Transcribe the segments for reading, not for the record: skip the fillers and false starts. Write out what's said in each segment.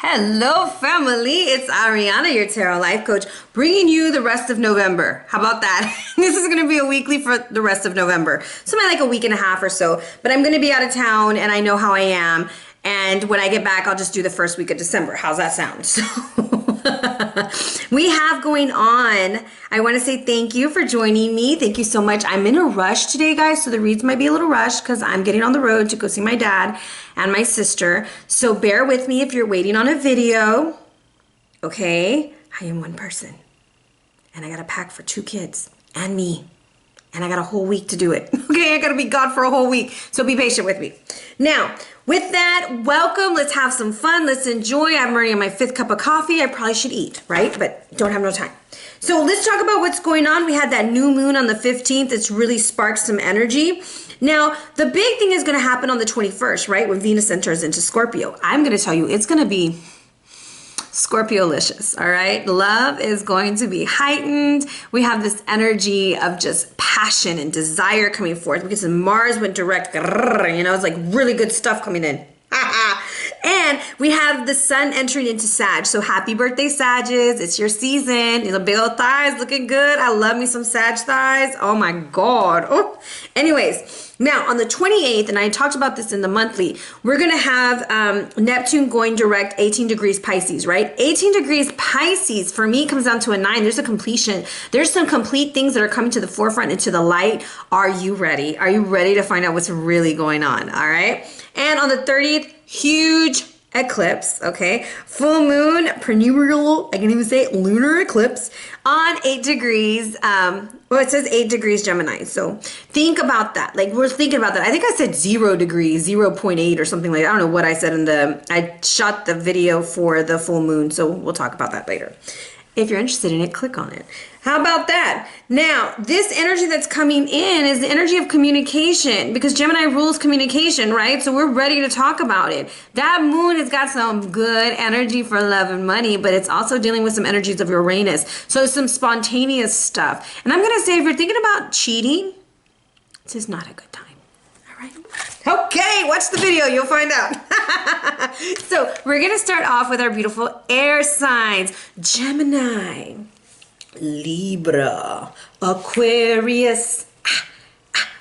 Hello family, it's Arhinna, your tarot life coach, bringing you the rest of November. How about that? This is going to be a weekly for the rest of November. Something like a week and a half or so, but I'm going to be out of town and I know how I am. And when I get back, I'll just do the first week of December. How's that sound? So we have going on. I want to say thank you for joining me. Thank you so much. I'm in a rush today, guys, so the reads might be a little rushed because I'm getting on the road to go see my dad and my sister. So bear with me if you're waiting on a video. Okay, I am one person and I got to pack for 2 kids and me. And I got a whole week to do it. Okay, I gotta be gone for a whole week. So be patient with me. Now, with that, welcome. Let's have some fun. Let's enjoy. I'm already on my 5th cup of coffee. I probably should eat, right? But don't have no time. So let's talk about what's going on. We had that new moon on the 15th. It's really sparked some energy. Now, the big thing is gonna happen on the 21st, right? When Venus enters into Scorpio. I'm gonna tell you, it's gonna be Scorpio-licious, all right? Love is going to be heightened. We have this energy of just passion and desire coming forth because Mars went direct, you know, it's like really good stuff coming in. And we have the sun entering into Sag. So happy birthday, Sages. It's your season. You know, big old thighs looking good. I love me some Sag thighs. Oh my God. Oh. Anyways, now on the 28th, and I talked about this in the monthly, we're going to have Neptune going direct 18 degrees Pisces, right? 18 degrees Pisces for me comes down to a 9. There's a completion. There's some complete things that are coming to the forefront and to the light. Are you ready? Are you ready to find out what's really going on? All right. And on the 30th, huge eclipse, okay? Full moon, perennial, I can even say it, lunar eclipse on 8 degrees. Well, it says 8 degrees Gemini. So think about that. Like we're thinking about that. I think I said 0 degrees, 0.8 or something like that. I don't know what I said I shot the video for the full moon. So we'll talk about that later. If you're interested in it, click on it. How about that? Now, this energy that's coming in is the energy of communication because Gemini rules communication, right? So we're ready to talk about it. That moon has got some good energy for love and money, but it's also dealing with some energies of Uranus. So some spontaneous stuff. And I'm going to say, if you're thinking about cheating, this is not a good time. Okay, watch the video, you'll find out. So we're gonna start off with our beautiful air signs. Gemini, Libra, Aquarius,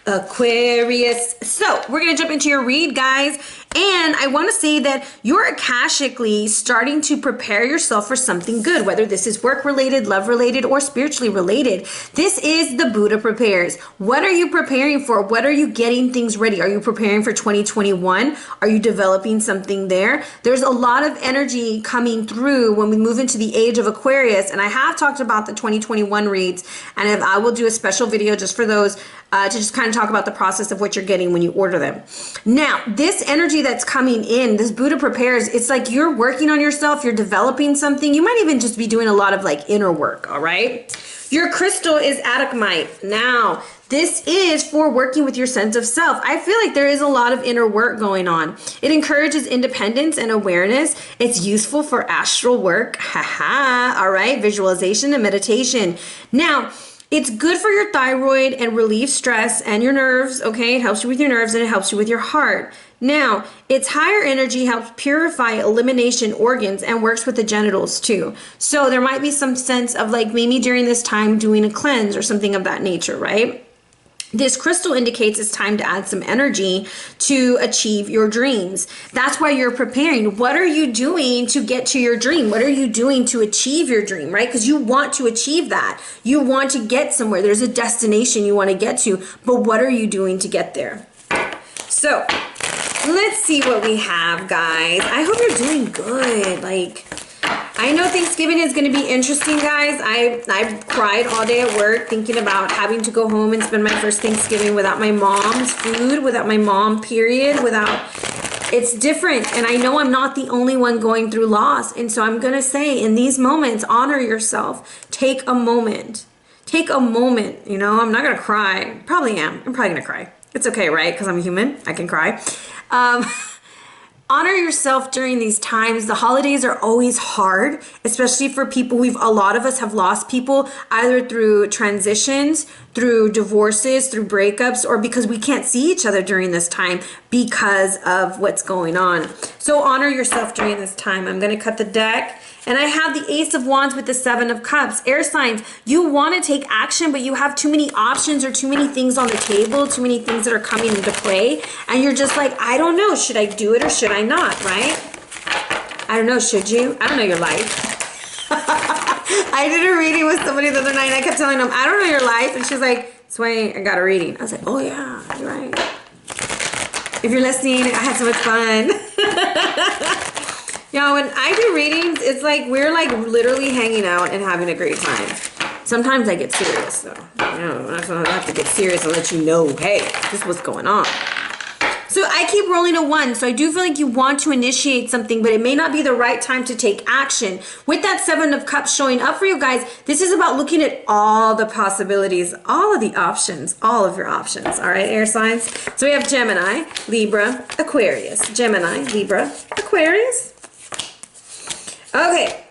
Aquarius. So we're gonna jump into your read, guys. And I want to say that you're akashically starting to prepare yourself for something good, whether this is work related, love related, or spiritually related. This is the Buddha prepares. What are you preparing for? What are you getting things ready? Are you preparing for 2021? Are you developing something there? There's a lot of energy coming through when we move into the age of Aquarius. And I have talked about the 2021 reads, and I will do a special video just for those to just kind of talk about the process of what you're getting when you order them. Now, this energy that's coming in, this Buddha prepares, it's like you're working on yourself, you're developing something. You might even just be doing a lot of like inner work, all right? Your crystal is Atacmite. Now, this is for working with your sense of self. I feel like there is a lot of inner work going on. It encourages independence and awareness. It's useful for astral work. Haha, all right? Visualization and meditation. Now, it's good for your thyroid and relieve stress and your nerves, okay? It helps you with your nerves and it helps you with your heart. Now, its higher energy helps purify elimination organs and works with the genitals too. So there might be some sense of like maybe during this time doing a cleanse or something of that nature, right? This crystal indicates it's time to add some energy to achieve your dreams. That's why you're preparing. What are you doing to get to your dream? What are you doing to achieve your dream, right? Because you want to achieve that. You want to get somewhere. There's a destination you want to get to, but what are you doing to get there? So let's see what we have, guys. I hope you're doing good. Like, I know Thanksgiving is going to be interesting, guys. I cried all day at work thinking about having to go home and spend my first Thanksgiving without my mom's food, without my mom, period, it's different. And I know I'm not the only one going through loss. And so I'm going to say in these moments, honor yourself. Take a moment. Take a moment. You know, I'm not going to cry. Probably am. I'm probably going to cry. It's okay, right? Because I'm a human. I can cry. Honor yourself during these times. The holidays are always hard, especially for people. A lot of us have lost people either through transitions, through divorces, through breakups, or because we can't see each other during this time. because of what's going on. So honor yourself during this time. I'm going to cut the deck. And I have the Ace of Wands with the Seven of Cups. Air signs, you want to take action, but you have too many options or too many things on the table, too many things that are coming into play. And you're just like, I don't know, should I do it or should I not, right? I don't know, should you? I don't know your life. I did a reading with somebody the other night and I kept telling them, I don't know your life. And she's like, Sway, I got a reading. I was like, oh yeah, you're right. If you're listening, I had so much fun. Y'all, when I do readings, it's like we're like literally hanging out and having a great time. Sometimes I get serious though. I have to get serious and let you know, hey, this is what's going on. So I keep rolling a 1. So I do feel like you want to initiate something, but it may not be the right time to take action. With that Seven of Cups showing up for you guys, this is about looking at all the possibilities, all of the options, all of your options. All right, air signs. So we have Gemini, Libra, Aquarius. Gemini, Libra, Aquarius. Okay,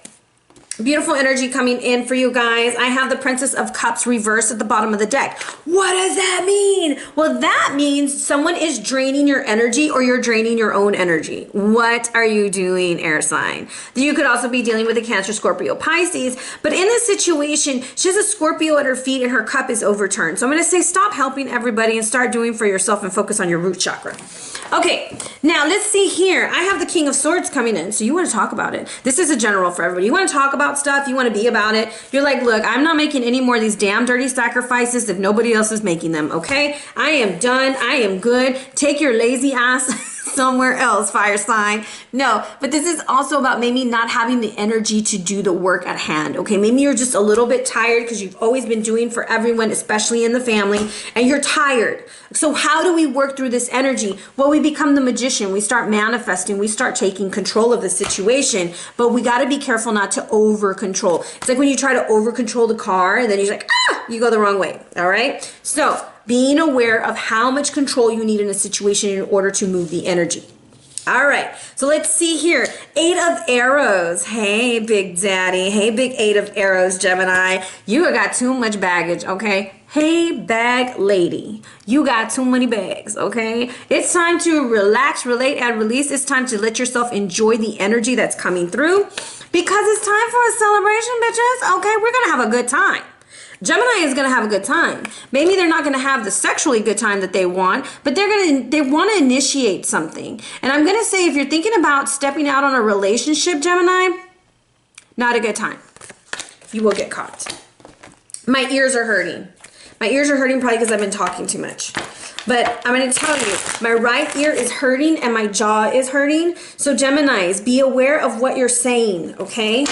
beautiful energy coming in for you guys. I have the Princess of Cups reversed at the bottom of the deck. What does that mean? Well, that means someone is draining your energy or you're draining your own energy. What are you doing, air sign? You could also be dealing with a Cancer, Scorpio, Pisces. But in this situation, she has a Scorpio at her feet and her cup is overturned. So I'm going to say stop helping everybody and start doing for yourself and focus on your root chakra. Okay, now let's see here. I have the King of Swords coming in, so you want to talk about it. This is a general for everybody. You want to talk about stuff. You want to be about it. You're like, look, I'm not making any more of these damn dirty sacrifices if nobody else is making them, okay? I am done. I am good. Take your lazy ass somewhere else, fire sign. No, but this is also about maybe not having the energy to do the work at hand, okay? Maybe you're just a little bit tired because you've always been doing for everyone, especially in the family, and you're tired. So how do we work through this energy? Well, we become the magician. We start manifesting. We start taking control of the situation, but we got to be careful not to over control. It's like when you try to over control the car and then you're like, you go the wrong way, all right? So being aware of how much control you need in a situation in order to move the energy. All right, so let's see here. 8 of Arrows. Hey, Big Daddy. Hey, Big 8 of Arrows, Gemini. You got too much baggage, okay? Hey, bag lady. You got too many bags, okay? It's time to relax, relate, and release. It's time to let yourself enjoy the energy that's coming through because it's time for a celebration, bitches. Okay, we're going to have a good time. Gemini is going to have a good time. Maybe they're not going to have the sexually good time that they want, but they want to initiate something. And I'm going to say if you're thinking about stepping out on a relationship, Gemini, not a good time. You will get caught. My ears are hurting. My ears are hurting probably because I've been talking too much. But I'm going to tell you, my right ear is hurting and my jaw is hurting. So Geminis, be aware of what you're saying, okay?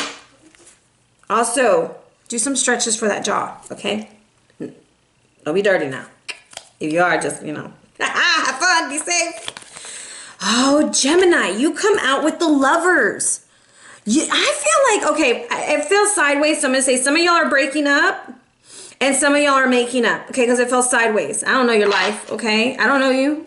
Also, do some stretches for that jaw, okay? Don't be dirty now. If you are, just, you know, have fun, be safe. Oh, Gemini, you come out with the Lovers. I feel like, okay, it feels sideways. So I'm going to say some of y'all are breaking up and some of y'all are making up, okay? Because it feels sideways. I don't know your life, okay? I don't know you.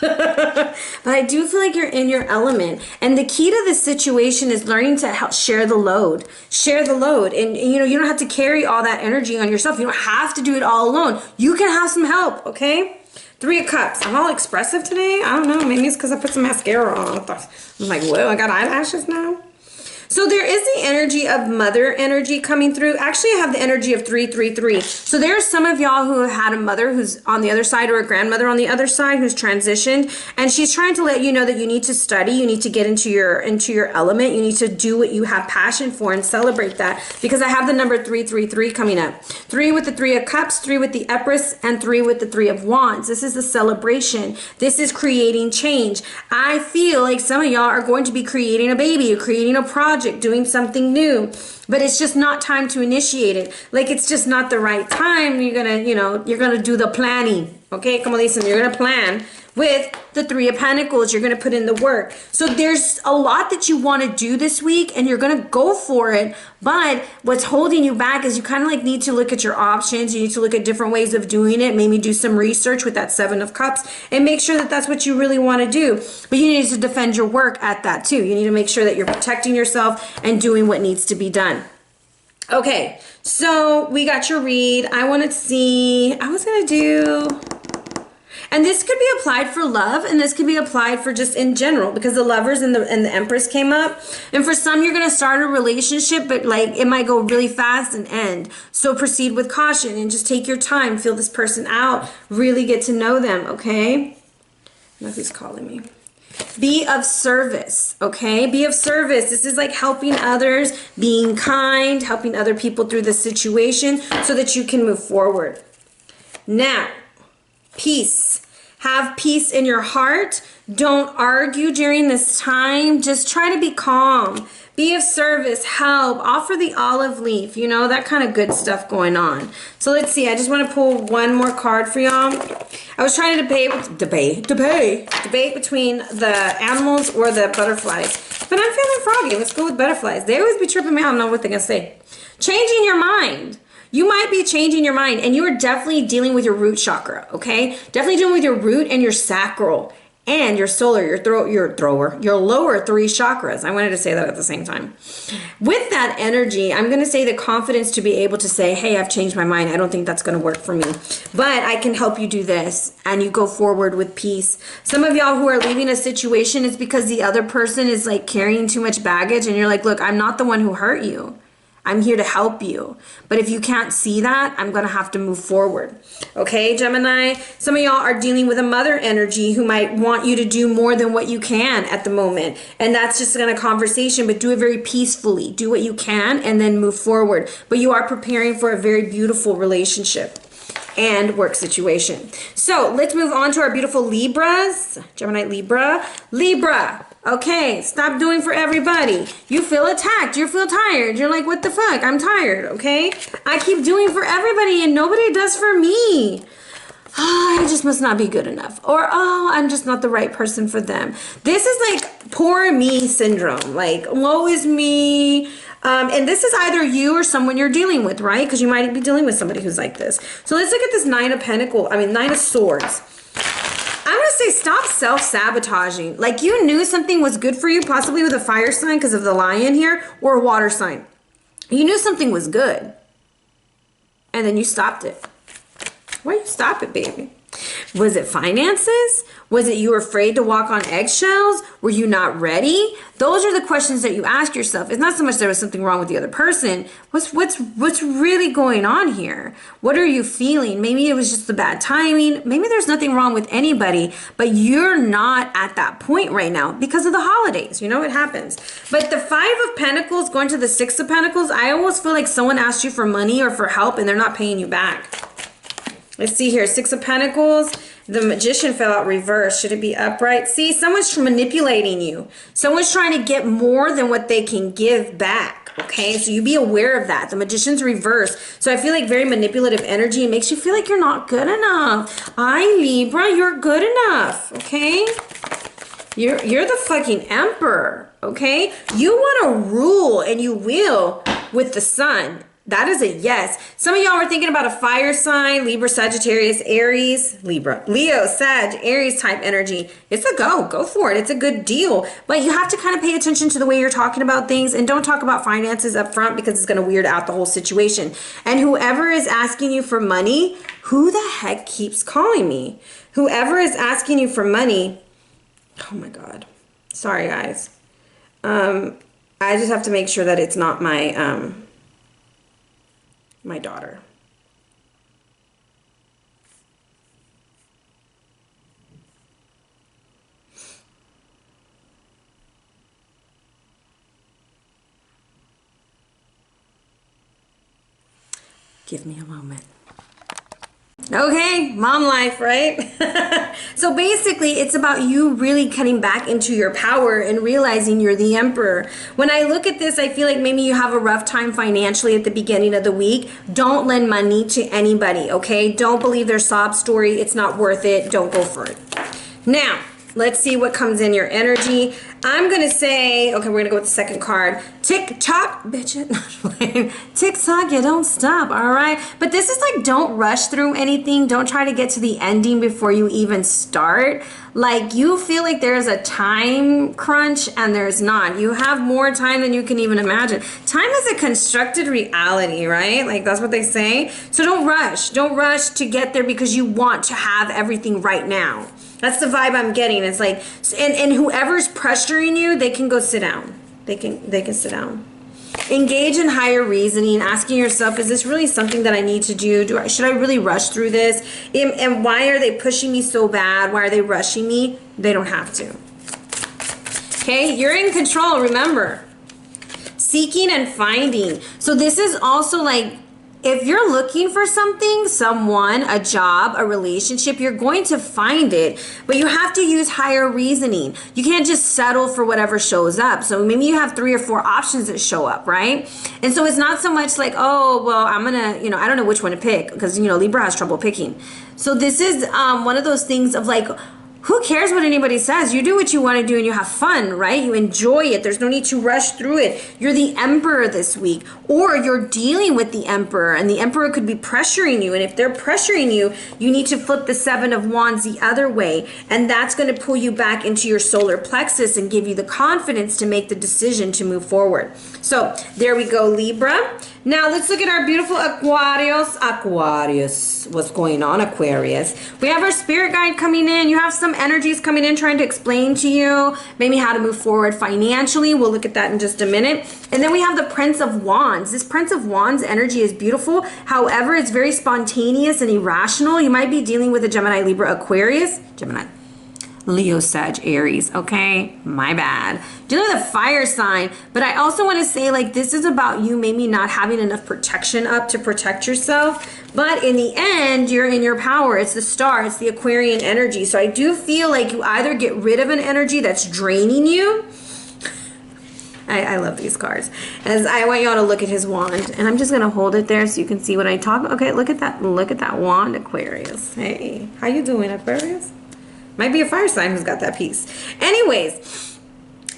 But I do feel like you're in your element, and the key to this situation is learning to help share the load. Share the load, and you know, you don't have to carry all that energy on yourself. You don't have to do it all alone. You can have some help, okay? 3 of Cups. I'm all expressive today. I don't know, maybe it's because I put some mascara on. I'm like, whoa, I got eyelashes now. So there is the energy of mother energy coming through. Actually, I have the energy of 333. So there are some of y'all who have had a mother who's on the other side or a grandmother on the other side who's transitioned, and she's trying to let you know that you need to study, you need to get into your element, you need to do what you have passion for and celebrate that, because I have the number 333 coming up. 3 with the 3 of Cups, 3 with the Empress, and 3 with the 3 of Wands. This is a celebration. This is creating change. I feel like some of y'all are going to be creating a baby, or creating a project, doing something new, but it's just not time to initiate it. Like, it's just not the right time. You're gonna, you know, you're gonna do the planning, okay? Como dicen, you're gonna plan with the 3 of Pentacles. You're gonna put in the work. So there's a lot that you want to do this week, and you're gonna go for it. But what's holding you back is you kind of like need to look at your options. You need to look at different ways of doing it. Maybe do some research with that 7 of Cups and make sure that that's what you really want to do. But you need to defend your work at that too. You need to make sure that you're protecting yourself and doing what needs to be done. Okay, so we got your read. I want to see, I was going to do, And this could be applied for love, and this could be applied for just in general, because the Lovers and the Empress came up. And for some, you're going to start a relationship, but like it might go really fast and end. So proceed with caution and just take your time, feel this person out, really get to know them, okay? Nothing's calling me. Be of service, okay? Be of service. This is like helping others, being kind, helping other people through the situation so that you can move forward. Now, peace. Have peace in your heart. Don't argue during this time. Just try to be calm. Be of service, help, offer the olive leaf, you know, that kind of good stuff going on. So let's see, I just want to pull one more card for y'all. I was trying to debate between the animals or the butterflies, but I'm feeling froggy. Let's go with butterflies. They always be tripping me out. I don't know what they're going to say. Changing your mind. You might be changing your mind, and you are definitely dealing with your root chakra, okay? Definitely dealing with your root and your sacral and your solar, your lower three chakras. I wanted to say that at the same time. With that energy, I'm going to say the confidence to be able to say, hey, I've changed my mind. I don't think that's going to work for me, but I can help you do this. And you go forward with peace. Some of y'all who are leaving a situation is because the other person is like carrying too much baggage, and you're like, look, I'm not the one who hurt you. I'm here to help you. But if you can't see that, I'm going to have to move forward. Okay, Gemini? Some of y'all are dealing with a mother energy who might want you to do more than what you can at the moment. And that's just in a conversation, but do it very peacefully. Do what you can and then move forward. But you are preparing for a very beautiful relationship and work situation. So let's move on to our beautiful Libras. Gemini, Libra. Libra. Okay, stop doing for everybody. You feel attacked. You feel tired. You're like, what the fuck? I'm tired, okay? I keep doing for everybody and nobody does for me. Oh, I just must not be good enough. Or, oh, I'm just not the right person for them. This is like poor me syndrome. Like, woe is me. And this is either you or someone you're dealing with, right? Because you might be dealing with somebody who's like this. So let's look at this Nine of Swords. I'm going to say stop self-sabotaging. Like you knew something was good for you, possibly with a fire sign because of the lion here, or a water sign. You knew something was good, and then you stopped it. Why you stop it, baby? Was it finances? Was it you were afraid to walk on eggshells? Were you not ready? Those are the questions that you ask yourself. It's not so much there was something wrong with the other person. What's really going on here? What are you feeling? Maybe it was just the bad timing. Maybe there's nothing wrong with anybody, but you're not at that point right now because of the holidays. You know, it happens. But the Five of Pentacles going to the Six of Pentacles, I almost feel like someone asked you for money or for help and they're not paying you back. Let's see here, Six of Pentacles. The Magician fell out reversed. Should it be upright? See, someone's manipulating you. Someone's trying to get more than what they can give back, okay? So you be aware of that. The Magician's reversed. So I feel like very manipulative energy. It makes you feel like you're not good enough. Libra, you're good enough, okay? You're the fucking emperor, okay? You want to rule, and you will with the sun. That is a yes. Some of y'all were thinking about a fire sign, Libra, Sagittarius, Aries, Libra, Leo, Sag, Aries type energy. It's a go. Go for it. It's a good deal. But you have to kind of pay attention to the way you're talking about things, and don't talk about finances up front because it's going to weird out the whole situation. And whoever is asking you for money, who the heck keeps calling me? Whoever is asking you for money, oh my God. Sorry, guys. I just have to make sure that it's not my daughter. Give me a moment. Okay, mom life, right? So basically, it's about you really cutting back into your power and realizing you're the emperor. When I look at this, I feel like maybe you have a rough time financially at the beginning of the week. Don't lend money to anybody, okay? Don't believe their sob story. It's not worth it. Don't go for it. Now, Let's see what comes in your energy. I'm going to say, okay, we're going to go with the second card. Tick-tock, bitch. Tick-tock, you don't stop, all right? But this is like, don't rush through anything. Don't try to get to the ending before you even start. Like, you feel like there's a time crunch and there's not. You have more time than you can even imagine. Time is a constructed reality, right? Like, that's what they say. So don't rush. Don't rush to get there because you want to have everything right now. That's the vibe I'm getting. It's like, and whoever's pressuring you, they can go sit down. They can sit down. Engage in higher reasoning, asking yourself, is this really something that I need to do? Should I really rush through this? And why are they pushing me so bad? Why are they rushing me? They don't have to. Okay, you're in control, remember. Seeking and finding. So this is also like, if you're looking for something, someone, a job, a relationship, you're going to find it, but you have to use higher reasoning. You can't just settle for whatever shows up. So maybe you have 3 or 4 options that show up, right? And so it's not so much like, oh, well, I'm gonna, I don't know which one to pick because, Libra has trouble picking. So this is one of those things of like, who cares what anybody says? You do what you want to do and you have fun, right? You enjoy it. There's no need to rush through it. You're the emperor this week, or you're dealing with the emperor, and the emperor could be pressuring you. And if they're pressuring you, you need to flip the 7 of Wands the other way. And that's going to pull you back into your solar plexus and give you the confidence to make the decision to move forward. So there we go, Libra. Now let's look at our beautiful Aquarius. Aquarius, what's going on, Aquarius? We have our spirit guide coming in. You have some energies coming in trying to explain to you maybe how to move forward financially. We'll look at that in just a minute. And then we have the Prince of Wands. This Prince of Wands energy is beautiful. However, it's very spontaneous and irrational. You might be dealing with a Gemini, Libra, Aquarius. Gemini. Leo, Sag, Aries, okay? My bad. Dealing with a fire sign, but I also want to say, like, this is about you maybe not having enough protection up to protect yourself, but in the end, you're in your power. It's the star, it's the Aquarian energy. So I do feel like you either get rid of an energy that's draining you. I love these cards. As I want y'all to look at his wand, and I'm just gonna hold it there so you can see what I talk about. Okay, look at that wand, Aquarius. Hey, how you doing, Aquarius? Might be a fire sign who's got that piece. Anyways,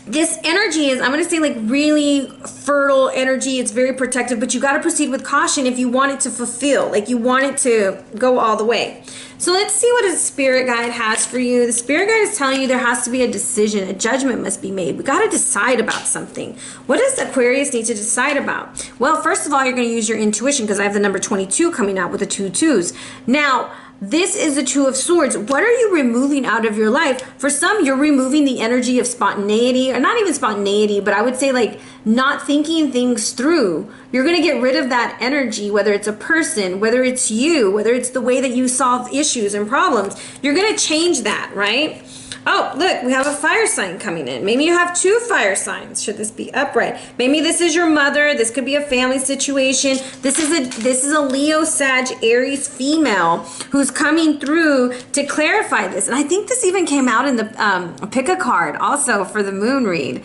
this energy is, I'm going to say, like, really fertile energy. It's very protective, but you got to proceed with caution if you want it to fulfill. Like, you want it to go all the way. So let's see what a spirit guide has for you. The spirit guide is telling you there has to be a decision. A judgment must be made. We got to decide about something. What does Aquarius need to decide about? Well, first of all, you're going to use your intuition because I have the number 22 coming out with the 2 2s. Now, this is the 2 of Swords. What are you removing out of your life? For some, you're removing the energy of spontaneity, or not even spontaneity, but I would say like not thinking things through. You're going to get rid of that energy, whether it's a person, whether it's you, whether it's the way that you solve issues and problems. You're going to change that, right? Oh, look, we have a fire sign coming in. Maybe you have 2 fire signs. Should this be upright? Maybe this is your mother. This could be a family situation. This is a Leo, Sag, Aries female who's coming through to clarify this. And I think this even came out in the pick a card also for the moon read.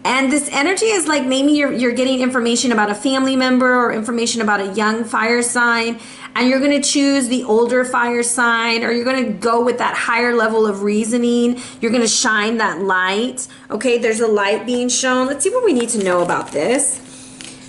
And this energy is like maybe you're getting information about a family member or information about a young fire sign, and you're going to choose the older fire sign, or you're going to go with that higher level of reasoning. You're going to shine that light. Okay, there's a light being shown. Let's see what we need to know about this.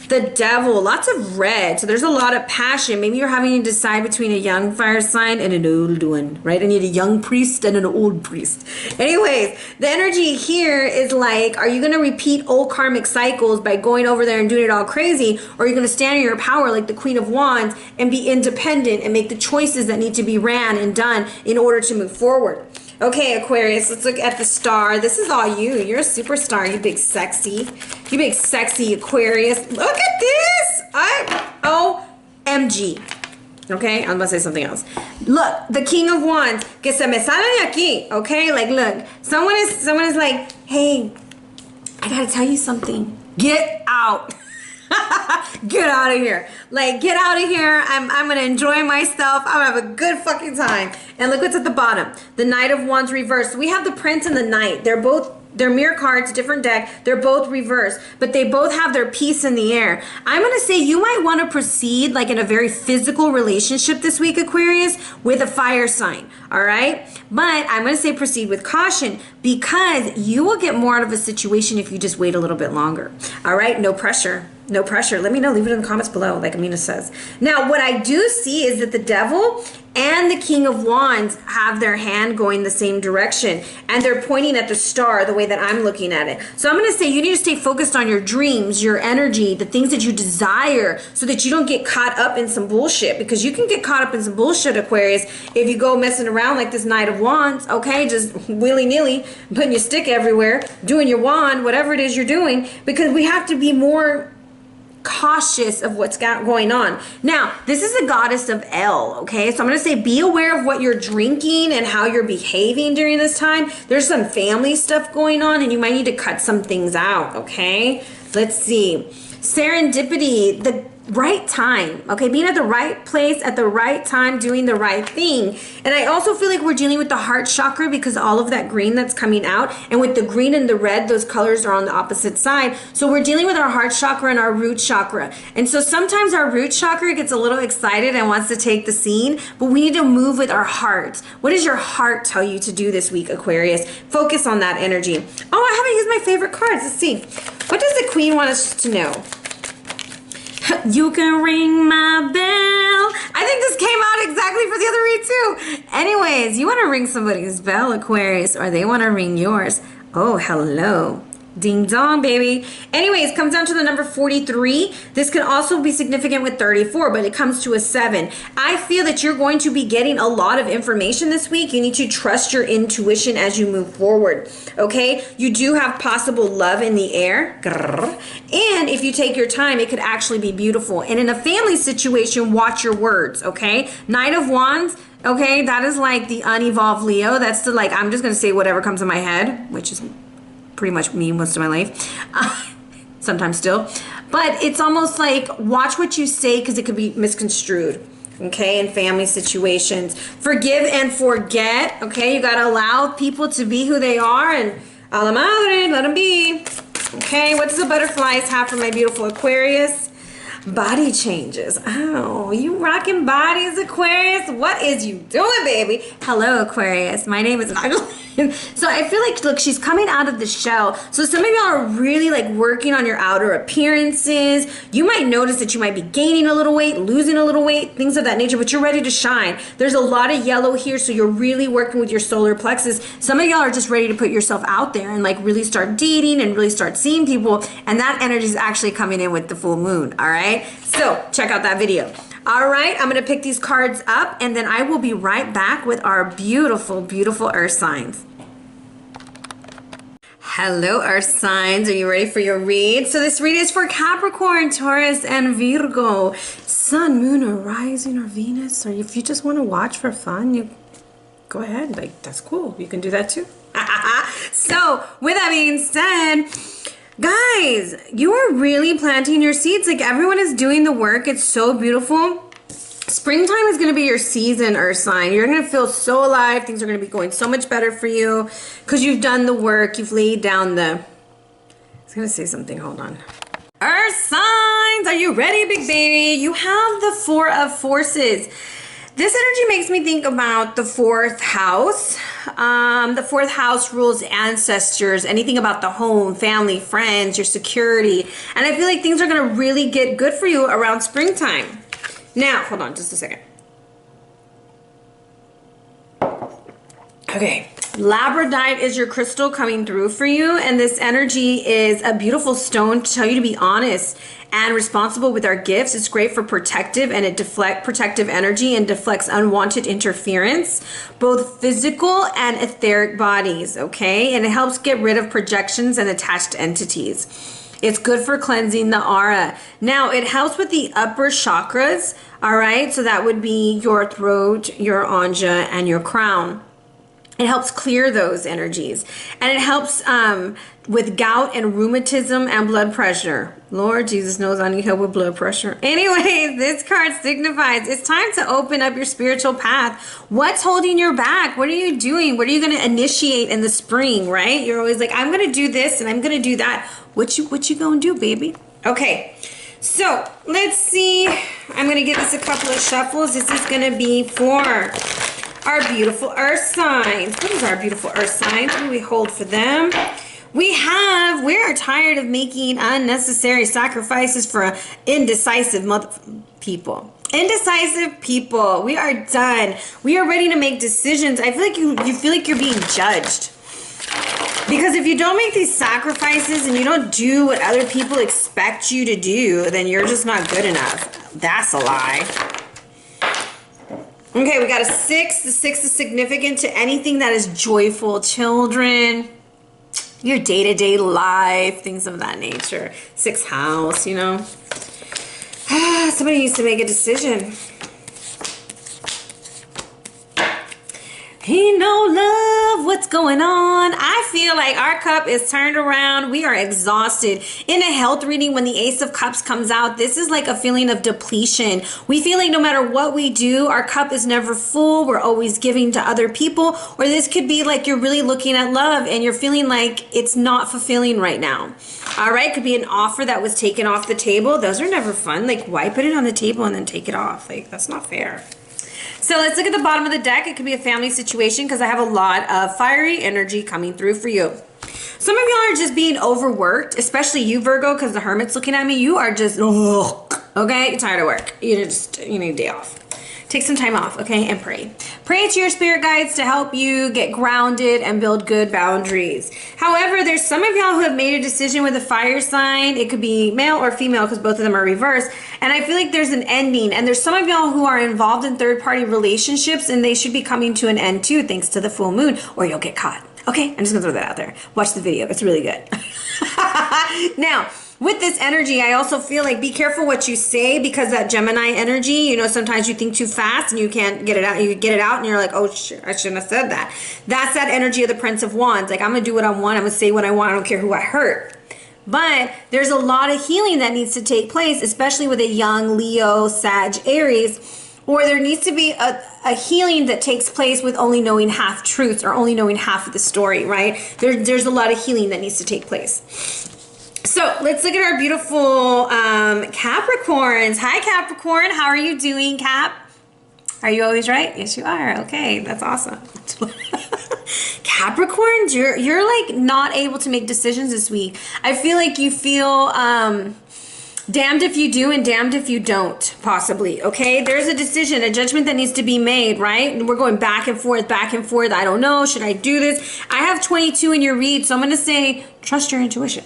The Devil, lots of red. So there's a lot of passion. Maybe you're having to decide between a young fire sign and an old one, right? I need a young priest and an old priest. Anyways, the energy here is like, are you going to repeat old karmic cycles by going over there and doing it all crazy? Or are you going to stand in your power like the Queen of Wands and be independent and make the choices that need to be ran and done in order to move forward? Okay, Aquarius, let's look at the star. This is all you. You're a superstar, you big sexy. You big sexy Aquarius. Look at this! OMG. Okay, I'm gonna say something else. Look, the King of Wands. Que se me sale de aquí. Okay, like look. Someone is like, hey, I gotta tell you something. Get out. Get out of here. Like, get out of here. I'm gonna enjoy myself. I'm gonna have a good fucking time. And look what's at the bottom. The Knight of Wands reversed. We have the Prince and the Knight. They're both They're mirror cards, different deck. They're both reversed, but they both have their peace in the air. I'm going to say you might want to proceed like in a very physical relationship this week, Aquarius, with a fire sign. All right. But I'm going to say proceed with caution because you will get more out of a situation if you just wait a little bit longer. All right. No pressure. No pressure. Let me know. Leave it in the comments below, like Amina says. Now, what I do see is that the devil and the King of Wands have their hand going the same direction. And they're pointing at the star the way that I'm looking at it. So I'm going to say you need to stay focused on your dreams, your energy, the things that you desire so that you don't get caught up in some bullshit. Because you can get caught up in some bullshit, Aquarius, if you go messing around like this Knight of Wands, okay? Just willy-nilly, putting your stick everywhere, doing your wand, whatever it is you're doing. Because we have to be more cautious of what's going on. Now, this is the goddess of El, okay? So I'm going to say be aware of what you're drinking and how you're behaving during this time. There's some family stuff going on and you might need to cut some things out, okay? Let's see. Serendipity, the right time, okay? Being at the right place at the right time, doing the right thing. And I also feel like we're dealing with the heart chakra because all of that green that's coming out, and with the green and the red, those colors are on the opposite side. So we're dealing with our heart chakra and our root chakra. And so sometimes our root chakra gets a little excited and wants to take the scene, but we need to move with our heart. What does your heart tell you to do this week, Aquarius? Focus on that energy. Oh, I haven't used my favorite cards. Let's see. What does the Queen want us to know? You can ring my bell. I think this came out exactly for the other read too. Anyways, you want to ring somebody's bell, Aquarius, or they want to ring yours. Oh, hello. Ding dong, baby. Anyways, comes down to the number 43. This can also be significant with 34, but it comes to a 7. I feel that you're going to be getting a lot of information this week. You need to trust your intuition as you move forward, okay? You do have possible love in the air. And if you take your time, it could actually be beautiful. And in a family situation, watch your words, okay? Knight of Wands, okay? That is like the unevolved Leo. That's the like, I'm just going to say whatever comes in my head, which is pretty much me most of my life, sometimes still, but it's almost like watch what you say because it could be misconstrued, okay, in family situations. Forgive and forget, okay, you got to allow people to be who they are and a la madre, let them be, okay. What does the butterflies have for my beautiful Aquarius? Body changes. Oh, you rocking bodies, Aquarius? What is you doing, baby? Hello, Aquarius. My name is So I feel like, look, she's coming out of the shell. So some of y'all are really like working on your outer appearances. You might notice that you might be gaining a little weight, losing a little weight, things of that nature, but you're ready to shine. There's a lot of yellow here, so you're really working with your solar plexus. Some of y'all are just ready to put yourself out there and like really start dating and really start seeing people. And that energy is actually coming in with the full moon, all right? So check out that video. All right, I'm going to pick these cards up and then I will be right back with our beautiful, beautiful earth signs. Hello, earth signs. Are you ready for your read? So this read is for Capricorn, Taurus, and Virgo. Sun, moon, or rising, or Venus. Or if you just want to watch for fun, you go ahead. Like, that's cool. You can do that too. So with that being said, guys, you are really planting your seeds. Like everyone is doing the work. It's so beautiful. Springtime is going to be your season, earth sign. You're going to feel so alive. Things are going to be going so much better for you because you've done the work. You've laid down the... I was going to say something. Hold on. Earth signs, are you ready, big baby? You have the Four of Forces. This energy makes me think about the fourth house. The fourth house rules ancestors, anything about the home, family, friends, your security. And I feel like things are going to really get good for you around springtime. Now, hold on just a second. Okay, labradorite is your crystal coming through for you, and this energy is a beautiful stone to tell you to be honest and responsible with our gifts. It's great for protective, and it deflects protective energy and deflects unwanted interference, both physical and etheric bodies, okay? And it helps get rid of projections and attached entities. It's good for cleansing the aura. Now, it helps with the upper chakras, all right? So that would be your throat, your anja, and your crown. It helps clear those energies. And it helps with gout and rheumatism and blood pressure. Lord Jesus knows I need help with blood pressure. Anyways, this card signifies it's time to open up your spiritual path. What's holding you back? What are you doing? What are you going to initiate in the spring, right? You're always like, I'm going to do this and I'm going to do that. What you going to do, baby? Okay. So let's see. I'm going to give this a couple of shuffles. This is going to be for our beautiful earth signs. What is our beautiful earth signs? What do we hold for them? We are tired of making unnecessary sacrifices for indecisive people. Indecisive people. We are done. We are ready to make decisions. I feel like you feel like you're being judged. Because if you don't make these sacrifices and you don't do what other people expect you to do, then you're just not good enough. That's a lie. Okay, we got a 6. The 6 is significant to anything that is joyful. Children, your day-to-day life, things of that nature. 6th house, you know. Somebody needs to make a decision. He no love, what's going on? I feel like our cup is turned around. We are exhausted. In a health reading, when the Ace of Cups comes out, this is like a feeling of depletion. We feel like no matter what we do, our cup is never full. We're always giving to other people. Or this could be like you're really looking at love and you're feeling like it's not fulfilling right now. All right, could be an offer that was taken off the table. Those are never fun. Like, why put it on the table and then take it off? Like, that's not fair. So let's look at the bottom of the deck. It could be a family situation because I have a lot of fiery energy coming through for you. Some of y'all are just being overworked, especially you, Virgo, because the Hermit's looking at me. You are just, okay, you're tired of work. You need a day off. Take some time off, okay, and pray. Pray to your spirit guides to help you get grounded and build good boundaries. However, there's some of y'all who have made a decision with a fire sign. It could be male or female because both of them are reversed. And I feel like there's an ending. And there's some of y'all who are involved in third-party relationships and they should be coming to an end too, thanks to the full moon, or you'll get caught. Okay, I'm just gonna throw that out there. Watch the video, it's really good. Now, with this energy, I also feel like be careful what you say because that Gemini energy, you know, sometimes you think too fast and you can't get it out. You get it out and you're like, oh, shit, I shouldn't have said that. That's that energy of the Prince of Wands. Like, I'm going to do what I want. I'm going to say what I want. I don't care who I hurt. But there's a lot of healing that needs to take place, especially with a young Leo, Sag, Aries, or there needs to be a healing that takes place with only knowing half truths or only knowing half of the story, right? There's a lot of healing that needs to take place. So let's look at our beautiful Capricorns. Hi, Capricorn. How are you doing, Cap? Are you always right? Yes, you are. Okay, that's awesome. Capricorns, you're like not able to make decisions this week. I feel like you feel damned if you do and damned if you don't, possibly. Okay, there's a decision, a judgment that needs to be made, right? And we're going back and forth, back and forth. I don't know. Should I do this? I have 22 in your read, so I'm going to say trust your intuition.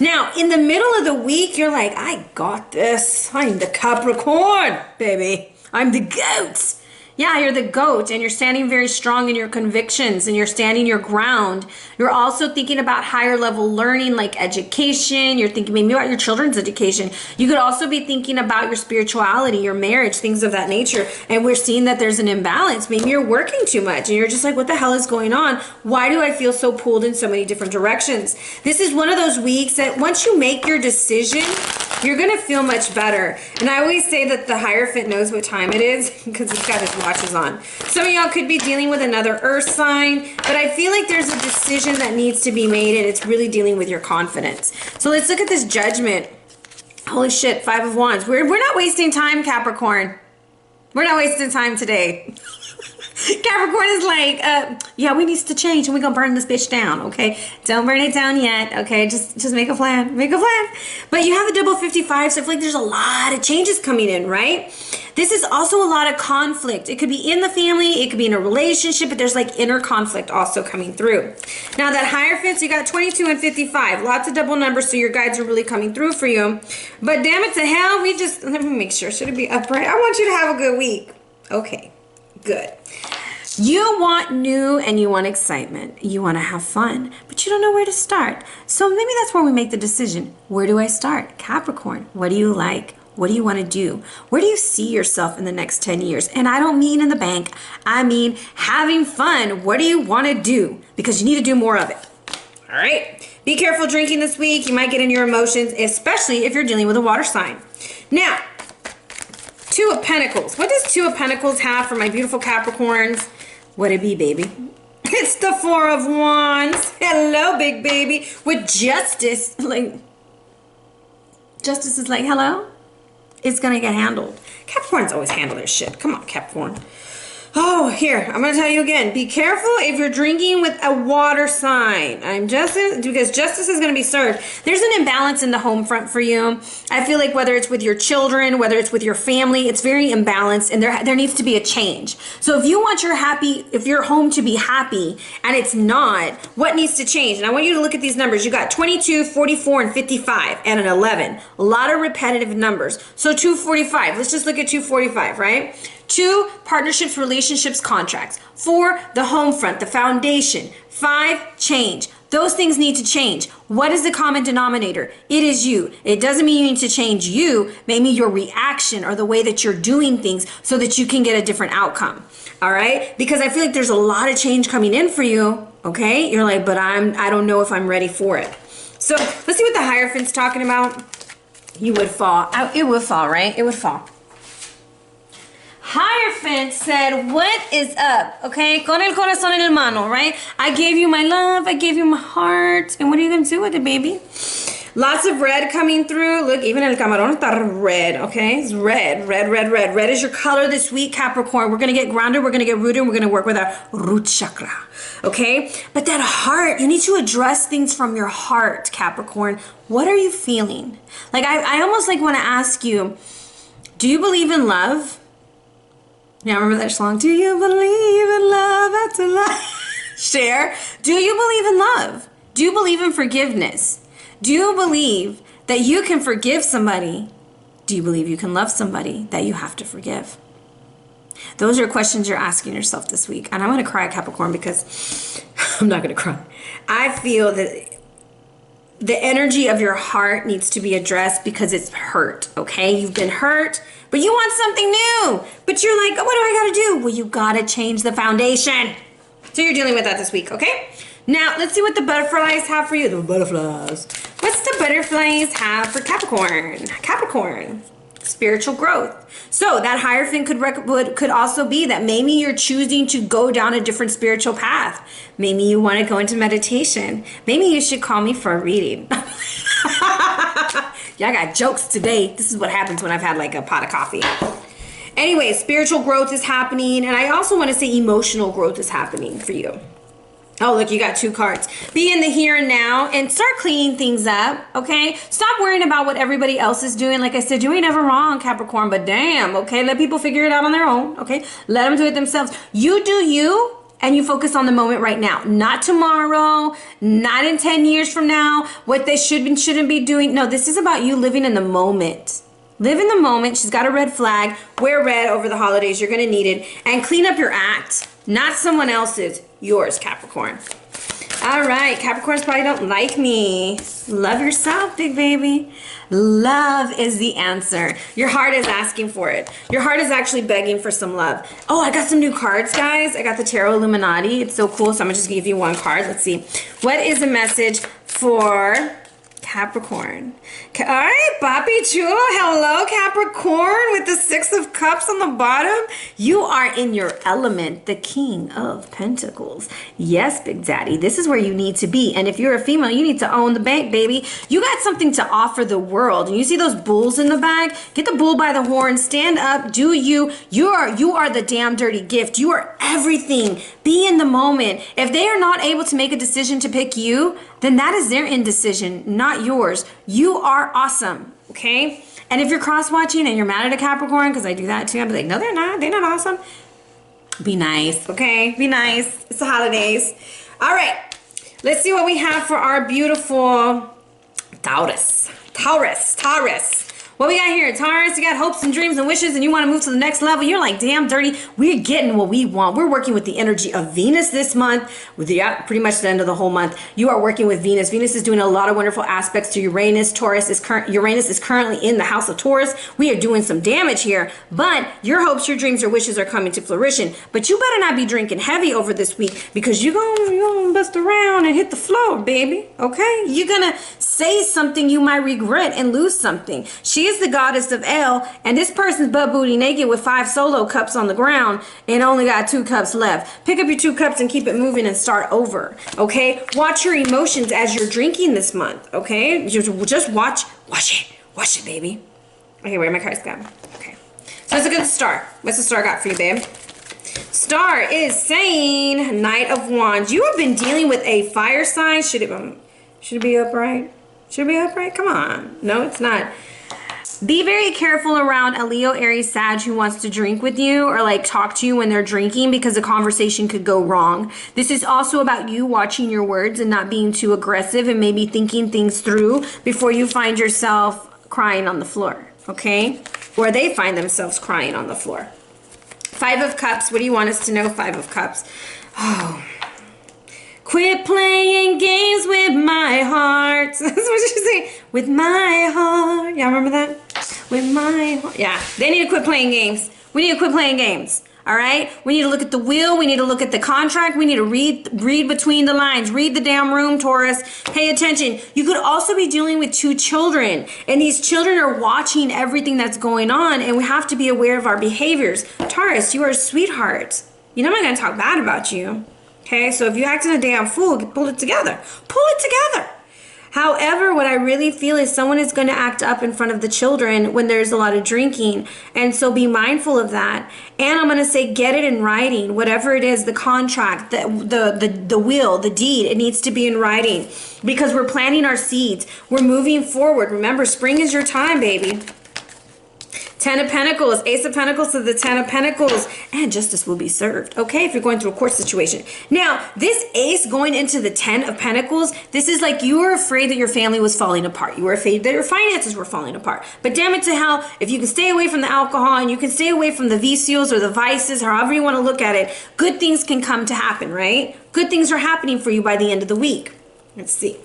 Now, in the middle of the week, you're like, I got this. I'm the Capricorn, baby. I'm the goat. Yeah, you're the goat and you're standing very strong in your convictions and you're standing your ground. You're also thinking about higher level learning like education. You're thinking maybe about your children's education. You could also be thinking about your spirituality, your marriage, things of that nature. And we're seeing that there's an imbalance. Maybe you're working too much and you're just like, what the hell is going on? Why do I feel so pulled in so many different directions? This is one of those weeks that once you make your decision, you're going to feel much better. And I always say that the Hierophant knows what time it is because he's got his watches on. Some of y'all could be dealing with another earth sign, but I feel like there's a decision that needs to be made and it's really dealing with your confidence. So let's look at this judgment. Holy shit, 5 of Wands. We're not wasting time, Capricorn. We're not wasting time today. Capricorn is like, yeah, we need to change and we're gonna burn this bitch down, okay? Don't burn it down yet, okay? Just make a plan, make a plan. But you have a double 55, so I feel like there's a lot of changes coming in, right? This is also a lot of conflict. It could be in the family, it could be in a relationship, but there's like inner conflict also coming through. Now that Hierophant, you got 22 and 55, lots of double numbers, so your guides are really coming through for you. But damn it to hell, let me make sure, should it be upright? I want you to have a good week. Okay, good. You want new and you want excitement. You want to have fun, but you don't know where to start. So maybe that's where we make the decision. Where do I start? Capricorn, what do you like? What do you want to do? Where do you see yourself in the next 10 years? And I don't mean in the bank. I mean having fun. What do you want to do? Because you need to do more of it. All right. Be careful drinking this week. You might get in your emotions, especially if you're dealing with a water sign. Now, Two of Pentacles. What does Two of Pentacles have for my beautiful Capricorns? What'd it be, baby? It's the Four of Wands. Hello, big baby. With Justice. Like, Justice is like, hello? It's gonna get handled. Capricorns always handle their shit. Come on, Capricorn. Oh, here, I'm going to tell you again. Be careful if you're drinking with a water sign. Because justice is going to be served. There's an imbalance in the home front for you. I feel like whether it's with your children, whether it's with your family, it's very imbalanced, and there needs to be a change. So if you want your home to be happy and it's not, what needs to change? And I want you to look at these numbers. You got 22, 44, and 55, and an 11. A lot of repetitive numbers. So 245. Let's just look at 245, right? 2, partnerships, relationships, contracts. 4, the home front, the foundation. 5, change. Those things need to change. What is the common denominator? It is you. It doesn't mean you need to change you, maybe your reaction or the way that you're doing things so that you can get a different outcome. All right? Because I feel like there's a lot of change coming in for you. Okay? You're like, but I don't know if I'm ready for it. So let's see what the Hierophant's talking about. You would fall. It would fall, right? It would fall. Hierophant said, what is up? Okay, con el corazón en el mano, right? I gave you my love, I gave you my heart. And what are you going to do with it, baby? Lots of red coming through. Look, even el camarón está red, okay? It's red, red, red, red. Red is your color this week, Capricorn. We're going to get grounded, we're going to get rooted, and we're going to work with our root chakra, okay? But that heart, you need to address things from your heart, Capricorn. What are you feeling? Like, I almost like want to ask you, do you believe in love? Yeah, remember that song? Do you believe in love after life? Share. Do you believe in love? Do you believe in forgiveness? Do you believe that you can forgive somebody? Do you believe you can love somebody that you have to forgive? Those are questions you're asking yourself this week. And I'm going to cry, Capricorn, because I'm not going to cry. I feel that the energy of your heart needs to be addressed because it's hurt, okay? You've been hurt, but you want something new. But you're like, oh, what do I gotta do? Well, you gotta change the foundation. So you're dealing with that this week, okay? Now, let's see what the butterflies have for you. The butterflies. What's the butterflies have for Capricorn? Capricorn. Spiritual growth. So that Hierophant could also be that maybe you're choosing to go down a different spiritual path. Maybe you want to go into meditation. Maybe you should call me for a reading. Yeah, I got jokes today. This is what happens when I've had like a pot of coffee. Anyway, spiritual growth is happening. And I also want to say emotional growth is happening for you. Oh, look, you got 2 cards. Be in the here and now and start cleaning things up, okay? Stop worrying about what everybody else is doing. Like I said, you ain't ever wrong, Capricorn, but damn, okay? Let people figure it out on their own, okay? Let them do it themselves. You do you, and you focus on the moment right now. Not tomorrow, not in 10 years from now, what they should and shouldn't be doing. No, this is about you living in the moment. Live in the moment. She's got a red flag. Wear red over the holidays. You're going to need it. And clean up your act. Not someone else's. Yours, Capricorn. All right. Capricorns probably don't like me. Love yourself, big baby. Love is the answer. Your heart is asking for it. Your heart is actually begging for some love. Oh, I got some new cards, guys. I got the Tarot Illuminati. It's so cool. So I'm going to just give you one card. Let's see. What is the message for Capricorn? All right, Papi Chulo. Hello, Capricorn, with the 6 of Cups on the bottom. You are in your element, the King of Pentacles. Yes, Big Daddy, this is where you need to be. And if you're a female, you need to own the bank, baby. You got something to offer the world. And you see those bulls in the bag? Get the bull by the horn. Stand up. Do you. You are the damn dirty gift. You are everything. Be in the moment. If they are not able to make a decision to pick you, then that is their indecision, not yours. You are awesome, okay? And if you're cross-watching and you're mad at a Capricorn, because I do that too, I'll be like, no, they're not. They're not awesome. Be nice, okay? Be nice. It's the holidays. All right. Let's see what we have for our beautiful Taurus. Taurus. What we got here? Taurus, you got hopes and dreams and wishes and you want to move to the next level. You're like, damn dirty. We're getting what we want. We're working with the energy of Venus this month. With the pretty much the end of the whole month. You are working with Venus. Venus is doing a lot of wonderful aspects to Uranus. Uranus is currently in the house of Taurus. We are doing some damage here. But your hopes, your dreams, your wishes are coming to fruition. But you better not be drinking heavy over this week because you're gonna bust around and hit the floor, baby. Okay? You're gonna say something you might regret and lose something. She is the goddess of El, and this person's butt booty naked with 5 solo cups on the ground and only got 2 cups left. Pick up your 2 cups and keep it moving and start over. Okay? Watch your emotions as you're drinking this month. Okay? Just watch it, baby. Okay, where my cards go? Okay. So that's a good start. What's the star got for you, babe? Star is saying Knight of Wands. You have been dealing with a fire sign. Should it be upright? Should it be upright? Come on. No, it's not. Be very careful around a Leo, Aries, Sag who wants to drink with you or like talk to you when they're drinking because the conversation could go wrong. This is also about you watching your words and not being too aggressive and maybe thinking things through before you find yourself crying on the floor, okay? Or they find themselves crying on the floor. 5 of Cups. What do you want us to know, 5 of Cups? Oh. Quit playing games with my heart. That's what she say. With my heart. Y'all remember that? With my heart. Yeah. They need to quit playing games. We need to quit playing games. All right? We need to look at the will. We need to look at the contract. We need to read between the lines. Read the damn room, Taurus. Pay attention. You could also be dealing with 2 children. And these children are watching everything that's going on. And we have to be aware of our behaviors. Taurus, you are a sweetheart. You know I'm not going to talk bad about you. Okay, so if you're acting a damn fool, pull it together. Pull it together. However, what I really feel is someone is going to act up in front of the children when there's a lot of drinking. And so be mindful of that. And I'm going to say get it in writing. Whatever it is, the contract, the will, the deed, it needs to be in writing. Because we're planting our seeds. We're moving forward. Remember, spring is your time, baby. 10 of Pentacles, Ace of Pentacles to the 10 of Pentacles, and justice will be served, okay, if you're going through a court situation. Now, this Ace going into the 10 of Pentacles, this is like you were afraid that your family was falling apart. You were afraid that your finances were falling apart. But damn it to hell, if you can stay away from the alcohol and you can stay away from the vicios or the vices, however you want to look at it, good things can come to happen, right? Good things are happening for you by the end of the week. Let's see.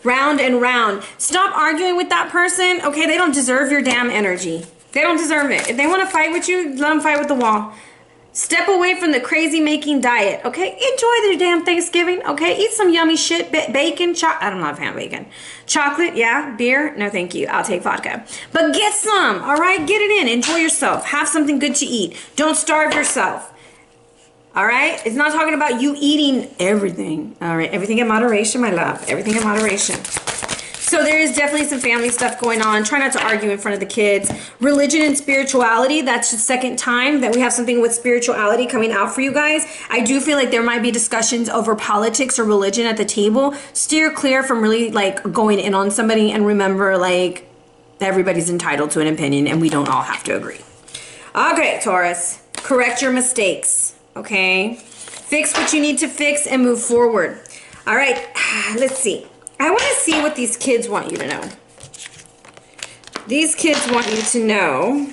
Round and round. Stop arguing with that person. Okay, they don't deserve your damn energy. They don't deserve it. If they want to fight with you, let them fight with the wall. Step away from the crazy making diet. Okay, enjoy their damn Thanksgiving. Okay, eat some yummy shit. Bacon, I don't know if I have bacon. Chocolate, yeah. Beer, no thank you. I'll take vodka. But get some, all right? Get it in. Enjoy yourself. Have something good to eat. Don't starve yourself. All right? It's not talking about you eating everything. All right? Everything in moderation, my love. Everything in moderation. So there is definitely some family stuff going on. Try not to argue in front of the kids. Religion and spirituality. That's the second time that we have something with spirituality coming out for you guys. I do feel like there might be discussions over politics or religion at the table. Steer clear from really like going in on somebody, and remember, like, everybody's entitled to an opinion and we don't all have to agree. Okay, Taurus. Correct your mistakes. Okay, fix what you need to fix and move forward. All right, let's see. I want to see what these kids want you to know. These kids want you to know,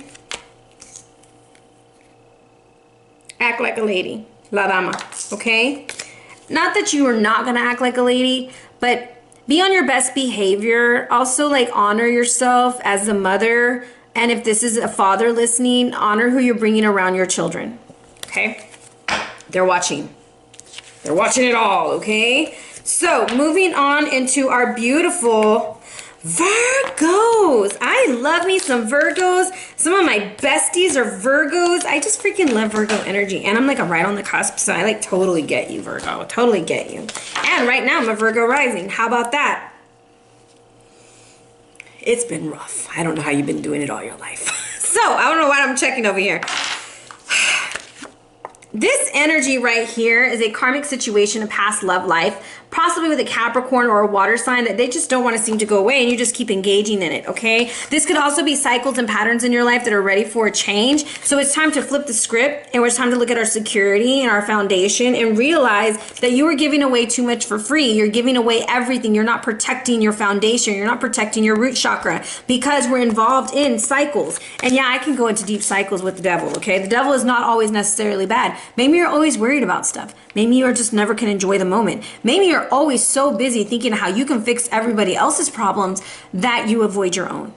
act like a lady, la dama, okay? Not that you are not going to act like a lady, but be on your best behavior. Also, like, honor yourself as a mother. And if this is a father listening, honor who you're bringing around your children, okay? They're watching. They're watching it all, okay? So, moving on into our beautiful Virgos. I love me some Virgos. Some of my besties are Virgos. I just freaking love Virgo energy. And I'm like right on the cusp, so I like totally get you, Virgo. Totally get you. And right now I'm a Virgo rising. How about that? It's been rough. I don't know how you've been doing it all your life. So, I don't know what I'm checking over here. This energy right here is a karmic situation, a past love life. possibly with a Capricorn or a water sign that they just don't want to seem to go away, and you just keep engaging in it, okay? This could also be cycles and patterns in your life that are ready for a change. So it's time to flip the script, and it's time to look at our security and our foundation and realize that you are giving away too much for free. You're giving away everything. You're not protecting your foundation. You're not protecting your root chakra, because we're involved in cycles. And yeah, I can go into deep cycles with the devil, okay? The devil is not always necessarily bad. Maybe you're always worried about stuff. Maybe you just never can enjoy the moment. Maybe you're always so busy thinking how you can fix everybody else's problems that you avoid your own.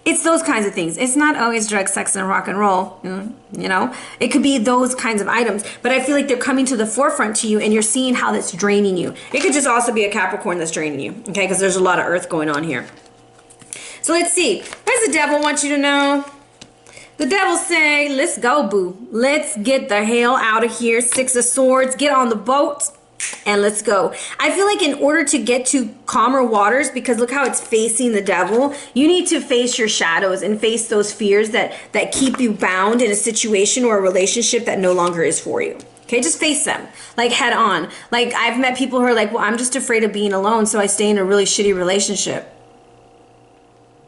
It's those kinds of things. It's not always drugs, sex, and rock and roll, you know? It could be those kinds of items, but I feel like they're coming to the forefront to you, and you're seeing how that's draining you. It could just also be a Capricorn that's draining you, okay? Because there's a lot of earth going on here. So let's see. What does the devil want you to know? The devil say, let's go, boo. Let's get the hell out of here. Six of Swords. Get on the boat and let's go. I feel like in order to get to calmer waters, because look how it's facing the devil, you need to face your shadows and face those fears that keep you bound in a situation or a relationship that no longer is for you. Okay, just face them, like head on. Like I've met people who are like, well, I'm just afraid of being alone, so I stay in a really shitty relationship.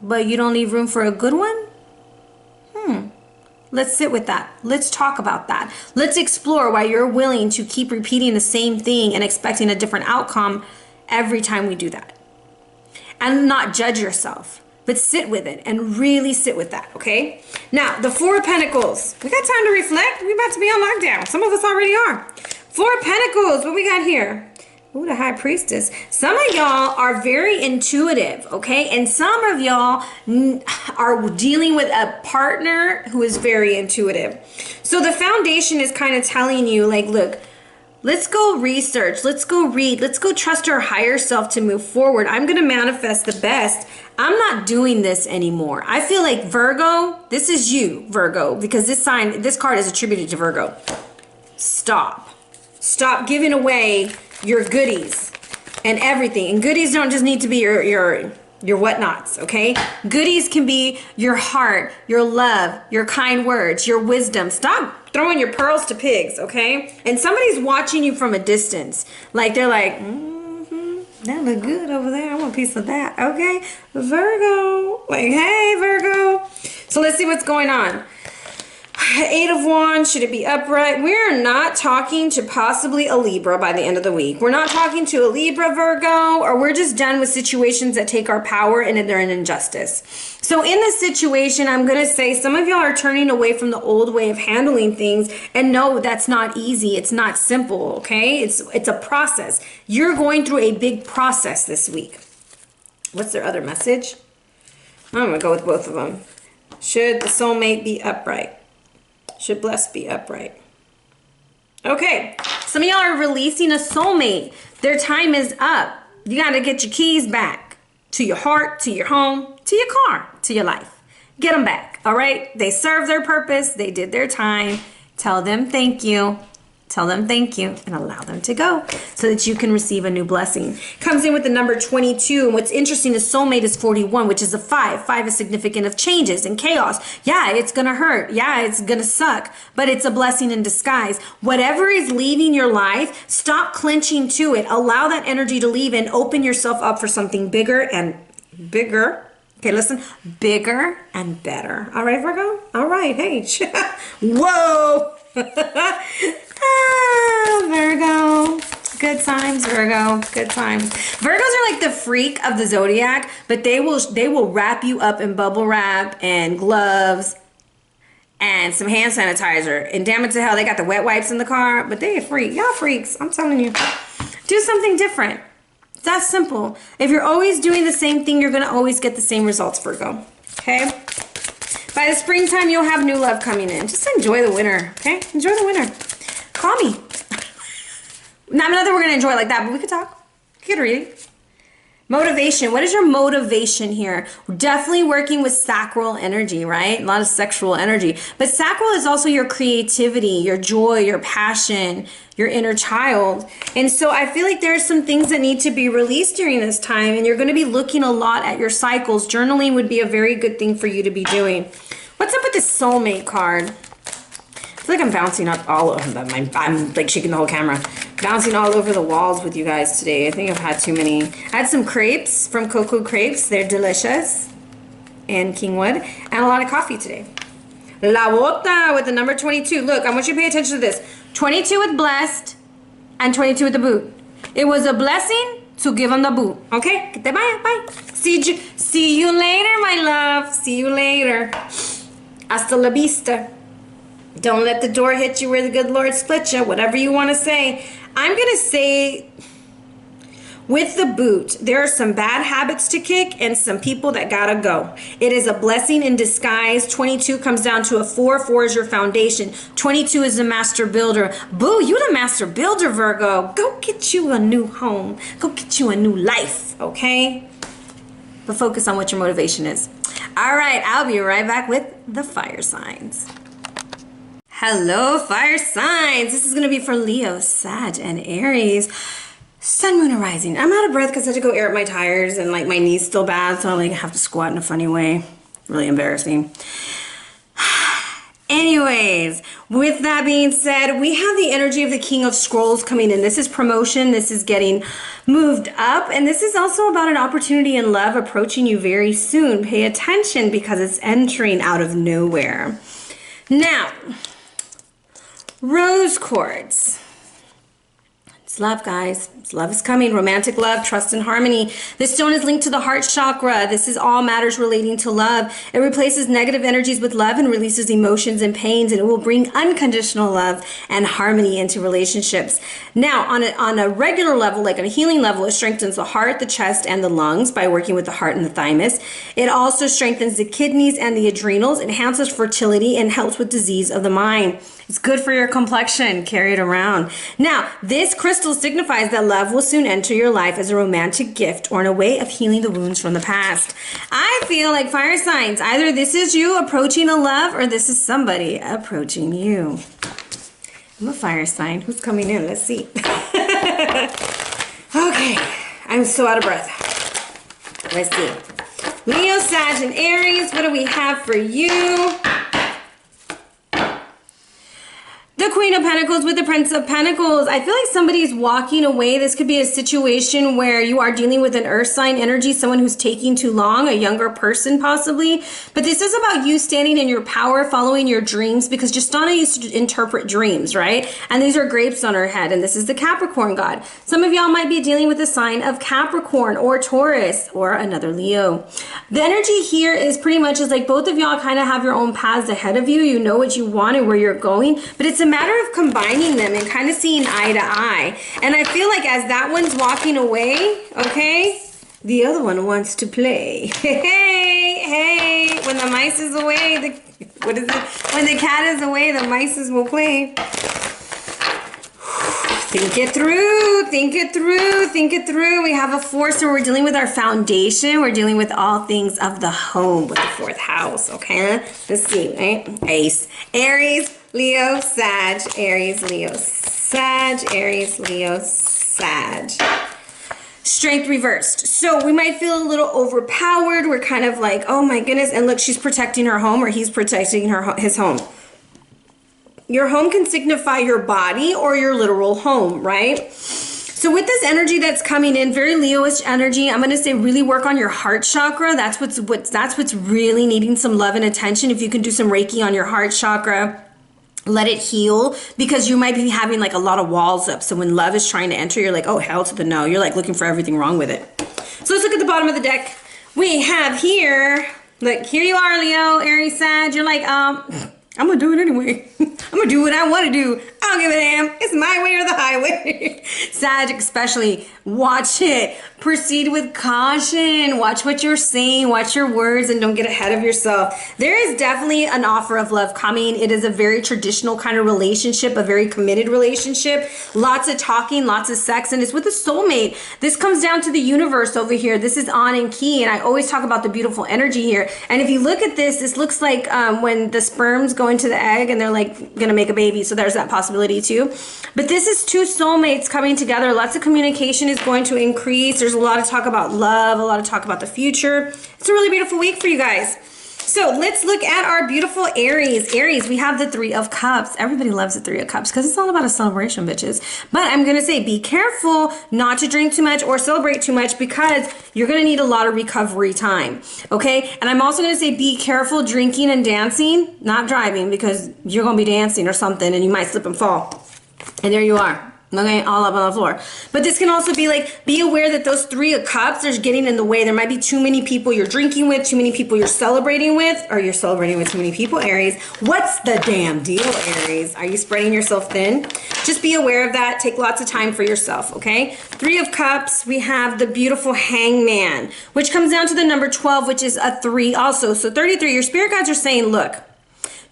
But you don't leave room for a good one? Let's sit with that. Let's talk about that. Let's explore why you're willing to keep repeating the same thing and expecting a different outcome every time we do that. And not judge yourself, but sit with it and really sit with that, okay? Now, the Four of Pentacles. We got time to reflect. We're about to be on lockdown. Some of us already are. Four of Pentacles. What we got here? Ooh, the High Priestess. Some of y'all are very intuitive, okay? And some of y'all are dealing with a partner who is very intuitive. So the foundation is kind of telling you, like, look, let's go research. Let's go read. Let's go trust our higher self to move forward. I'm going to manifest the best. I'm not doing this anymore. I feel like Virgo, this is you, Virgo, because this card is attributed to Virgo. Stop. Stop giving away your goodies and everything. And goodies don't just need to be your whatnots, okay? Goodies can be your heart, your love, your kind words, your wisdom. Stop throwing your pearls to pigs, okay? And somebody's watching you from a distance. Like they're like, that look good over there. I want a piece of that, okay? Virgo, like, hey, Virgo. So let's see what's going on. Eight of Wands, should it be upright? We're not talking to possibly a Libra by the end of the week. We're not talking to a Libra, Virgo, or we're just done with situations that take our power and they're an injustice. So in this situation, I'm going to say some of y'all are turning away from the old way of handling things, and no, that's not easy. It's not simple, okay? It's a process. You're going through a big process this week. What's their other message? I'm going to go with both of them. Should the soulmate be upright? Should blessed be upright? Okay, some of y'all are releasing a soulmate. Their time is up. You got to get your keys back to your heart, to your home, to your car, to your life. Get them back, all right? They served their purpose. They did their time. Tell them thank you. Tell them thank you and allow them to go so that you can receive a new blessing. Comes in with the number 22. And what's interesting is soulmate is 41, which is a 5. 5 is significant of changes and chaos. Yeah, it's going to hurt. Yeah, it's going to suck, but it's a blessing in disguise. Whatever is leaving your life, stop clenching to it. Allow that energy to leave and open yourself up for something bigger and bigger. Okay, listen, bigger and better. All right, Virgo? All right, hey. Whoa. Virgo. Good times, Virgo. Good times. Virgos are like the freak of the zodiac, but they will wrap you up in bubble wrap and gloves and some hand sanitizer. And damn it to hell, they got the wet wipes in the car, but they a freak. Y'all freaks. I'm telling you. Do something different. That's simple. If you're always doing the same thing, you're going to always get the same results, Virgo. Okay? By the springtime, you'll have new love coming in. Just enjoy the winter, okay? Enjoy the winter. Call me. Not that we're going to enjoy it like that, but we could talk. We could read. Motivation. What is your motivation here? We're definitely working with sacral energy, right? A lot of sexual energy. But sacral is also your creativity, your joy, your passion, your inner child. And so I feel like there's some things that need to be released during this time, and you're going to be looking a lot at your cycles. Journaling would be a very good thing for you to be doing. What's up with this soulmate card? I feel like I'm bouncing up all of them. I'm like shaking the whole camera. bouncing all over the walls with you guys today. I think I've had too many. I had some crepes from Cocoa Crepes. They're delicious. And Kingwood. And a lot of coffee today. La Bota with the number 22. Look, I want you to pay attention to this. 22 with blessed and 22 with the boot. It was a blessing to give them the boot. Okay? Bye. Bye. See you later, my love. See you later. Hasta la vista. Don't let the door hit you where the good Lord split you. Whatever you want to say. I'm going to say, with the boot, there are some bad habits to kick and some people that gotta go. It is a blessing in disguise. 22 comes down to a 4. 4 is your foundation. 22 is the master builder. Boo, you the master builder, Virgo. Go get you a new home. Go get you a new life, okay? But focus on what your motivation is. All right, I'll be right back with the fire signs. Hello, fire signs. This is going to be for Leo, Sag, and Aries. Sun, moon, and rising. I'm out of breath because I had to go air up my tires and like my knee's still bad, so I like have to squat in a funny way. Really embarrassing. Anyways, with that being said, we have the energy of the King of Scrolls coming in. This is promotion. This is getting moved up. And this is also about an opportunity in love approaching you very soon. Pay attention because it's entering out of nowhere. Now, rose quartz. It's love, guys. Love is coming. Romantic love, trust and harmony. This stone is linked to the heart chakra. This is all matters relating to love. It replaces negative energies with love and releases emotions and pains, and it will bring unconditional love and harmony into relationships. Now, on a regular level, like on a healing level, it strengthens the heart, the chest, and the lungs by working with the heart and the thymus. It also strengthens the kidneys and the adrenals, enhances fertility, and helps with disease of the mind. It's good for your complexion. Carry it around. Now, this crystal signifies that love will soon enter your life as a romantic gift or in a way of healing the wounds from the past. I feel like fire signs. Either this is you approaching a love or this is somebody approaching you. I'm a fire sign. Who's coming in? Let's see. Okay. I'm so out of breath. Let's see. Leo, Sag, and Aries. What do we have for you? The Queen of Pentacles with the Prince of Pentacles. I feel like somebody's walking away. This could be a situation where you are dealing with an earth sign energy, someone who's taking too long, a younger person possibly. But this is about you standing in your power, following your dreams, because Justana used to interpret dreams, right? And these are grapes on her head, and this is the Capricorn god. Some of y'all might be dealing with the sign of Capricorn or Taurus or another Leo. The energy here is pretty much is like both of y'all kind of have your own paths ahead of you. You know what you want and where you're going, but it's a matter of combining them and kind of seeing eye to eye. And I feel like as that one's walking away, okay, the other one wants to play. Hey, when the mice is away, what is it? When the cat is away, the mice will play. Think it through, think it through, think it through. We have a 4, so we're dealing with our foundation. We're dealing with all things of the home with the 4th house, okay? Let's see, right? Ace, Aries, Leo, Sag, Aries, Leo, Sag, Aries, Leo, Sag. Strength reversed. So we might feel a little overpowered. We're kind of like, oh my goodness. And look, she's protecting her home, or he's protecting his home. Your home can signify your body or your literal home, right? So with this energy that's coming in, very Leo-ish energy, I'm going to say really work on your heart chakra. That's what's really needing some love and attention. If you can do some Reiki on your heart chakra, let it heal, because you might be having like a lot of walls up. So when love is trying to enter, you're like, oh, hell to the no. You're like looking for everything wrong with it. So let's look at the bottom of the deck. We have here, look, here you are, Leo, Aries, Sag. You're like, I'm gonna do it anyway. I'm gonna do what I want to do. I don't give a damn. It's my way or the highway. Sag especially, watch it. Proceed with caution. Watch what you're saying. Watch your words and don't get ahead of yourself. There is definitely an offer of love coming. It is a very traditional kind of relationship, a very committed relationship. Lots of talking, lots of sex, and it's with a soulmate. This comes down to the universe over here. This is on and key, and I always talk about the beautiful energy here. And if you look at this, this looks like when the sperms go into the egg and they're like gonna make a baby. So there's that possibility too. But this is two soulmates coming together. Lots of communication is going to increase. There's a lot of talk about love, a lot of talk about the future. It's a really beautiful week for you guys. So let's look at our beautiful Aries. Aries, we have the Three of Cups. Everybody loves the Three of Cups because it's all about a celebration, bitches. But I'm going to say be careful not to drink too much or celebrate too much because you're going to need a lot of recovery time. Okay? And I'm also going to say be careful drinking and dancing, not driving, because you're going to be dancing or something and you might slip and fall. And there you are. Okay, all up on the floor. But this can also be like, be aware that those Three of Cups are getting in the way. There might be too many people you're drinking with, too many people you're celebrating with, or you're celebrating with too many people, Aries. What's the damn deal, Aries? Are you spreading yourself thin? Just be aware of that. Take lots of time for yourself, okay? Three of Cups, we have the beautiful Hangman, which comes down to the number 12, which is a 3 also. So 33, your spirit guides are saying, look,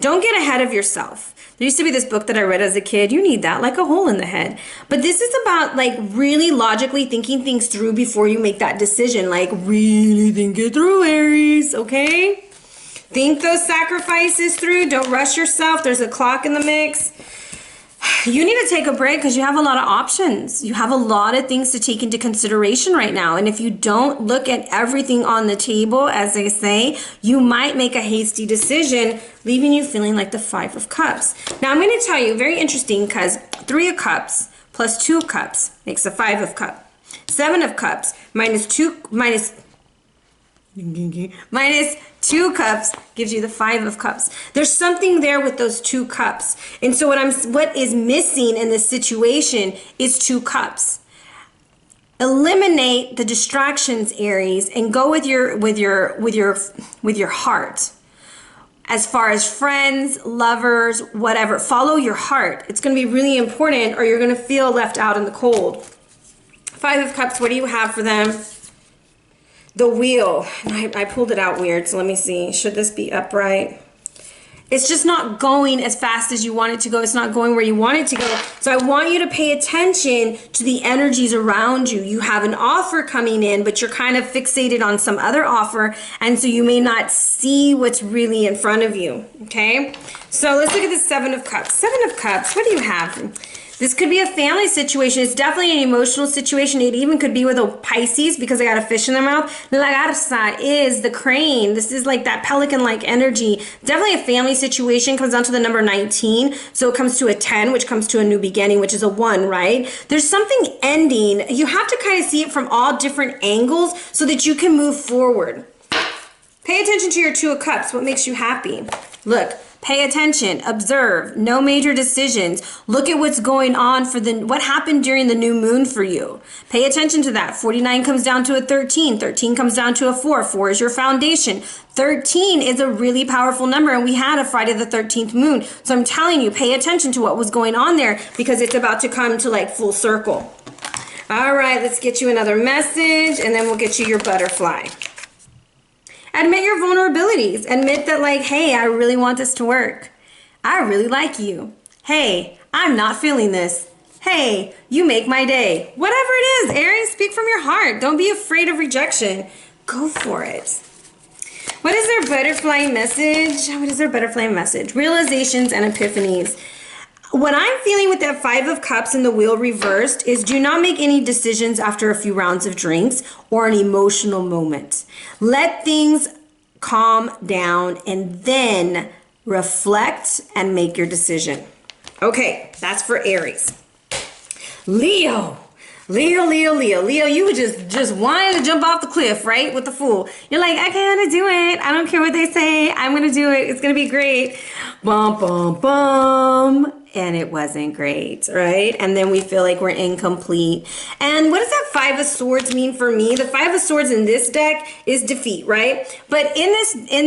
don't get ahead of yourself. There used to be this book that I read as a kid. You need that, like a hole in the head. But this is about like really logically thinking things through before you make that decision. Like really think it through, Aries, okay? Think those sacrifices through. Don't rush yourself. There's a clock in the mix. You need to take a break because you have a lot of options. You have a lot of things to take into consideration right now. And if you don't look at everything on the table, as they say, you might make a hasty decision, leaving you feeling like the Five of Cups. Now, I'm going to tell you, very interesting, because Three of Cups plus 2 of Cups makes a 5 of Cups. 7 of Cups minus 2 cups gives you the 5 of Cups. There's something there with those 2 cups. And so what is missing in this situation is 2 cups. Eliminate the distractions, Aries, and go with your heart. As far as friends, lovers, whatever, follow your heart. It's going to be really important or you're going to feel left out in the cold. 5 of Cups, what do you have for them? The Wheel. I pulled it out weird, so let me see. Should this be upright? It's just not going as fast as you want it to go. It's not going where you want it to go. So I want you to pay attention to the energies around you. You have an offer coming in, but you're kind of fixated on some other offer, and so you may not see what's really in front of you, okay? So let's look at the 7 of Cups. 7 of Cups, what do you have? This could be a family situation. It's definitely an emotional situation. It even could be with a Pisces because I got a fish in their mouth. The La Garza is the crane. This is like that pelican-like energy. Definitely a family situation. Comes down to the number 19. So it comes to a 10, which comes to a new beginning, which is a 1, right? There's something ending. You have to kind of see it from all different angles so that you can move forward. Pay attention to your 2 of Cups. What makes you happy? Look. Pay attention, observe, no major decisions. Look at what's going on what happened during the new moon for you. Pay attention to that. 49 comes down to a 13. 13 comes down to a 4. 4 is your foundation. 13 is a really powerful number, and we had a Friday the 13th moon. So I'm telling you, pay attention to what was going on there because it's about to come to like full circle. All right, let's get you another message, and then we'll get you your butterfly. Admit your vulnerabilities. Admit that like, hey, I really want this to work. I really like you. Hey, I'm not feeling this. Hey, you make my day. Whatever it is, Aries, speak from your heart. Don't be afraid of rejection. Go for it. What is their butterfly message? What is their butterfly message? Realizations and epiphanies. What I'm feeling with that 5 of Cups and the Wheel reversed is do not make any decisions after a few rounds of drinks or an emotional moment. Let things calm down and then reflect and make your decision. Okay, that's for Aries. Leo. Leo, you were just wanting to jump off the cliff, right? With the Fool. You're like, I gotta do it. I don't care what they say. I'm gonna do it. It's gonna be great. Bum, bum, bum. And it wasn't great, right? And then we feel like we're incomplete. And what does that 5 of Swords mean for me? The 5 of Swords in this deck is defeat, right? But in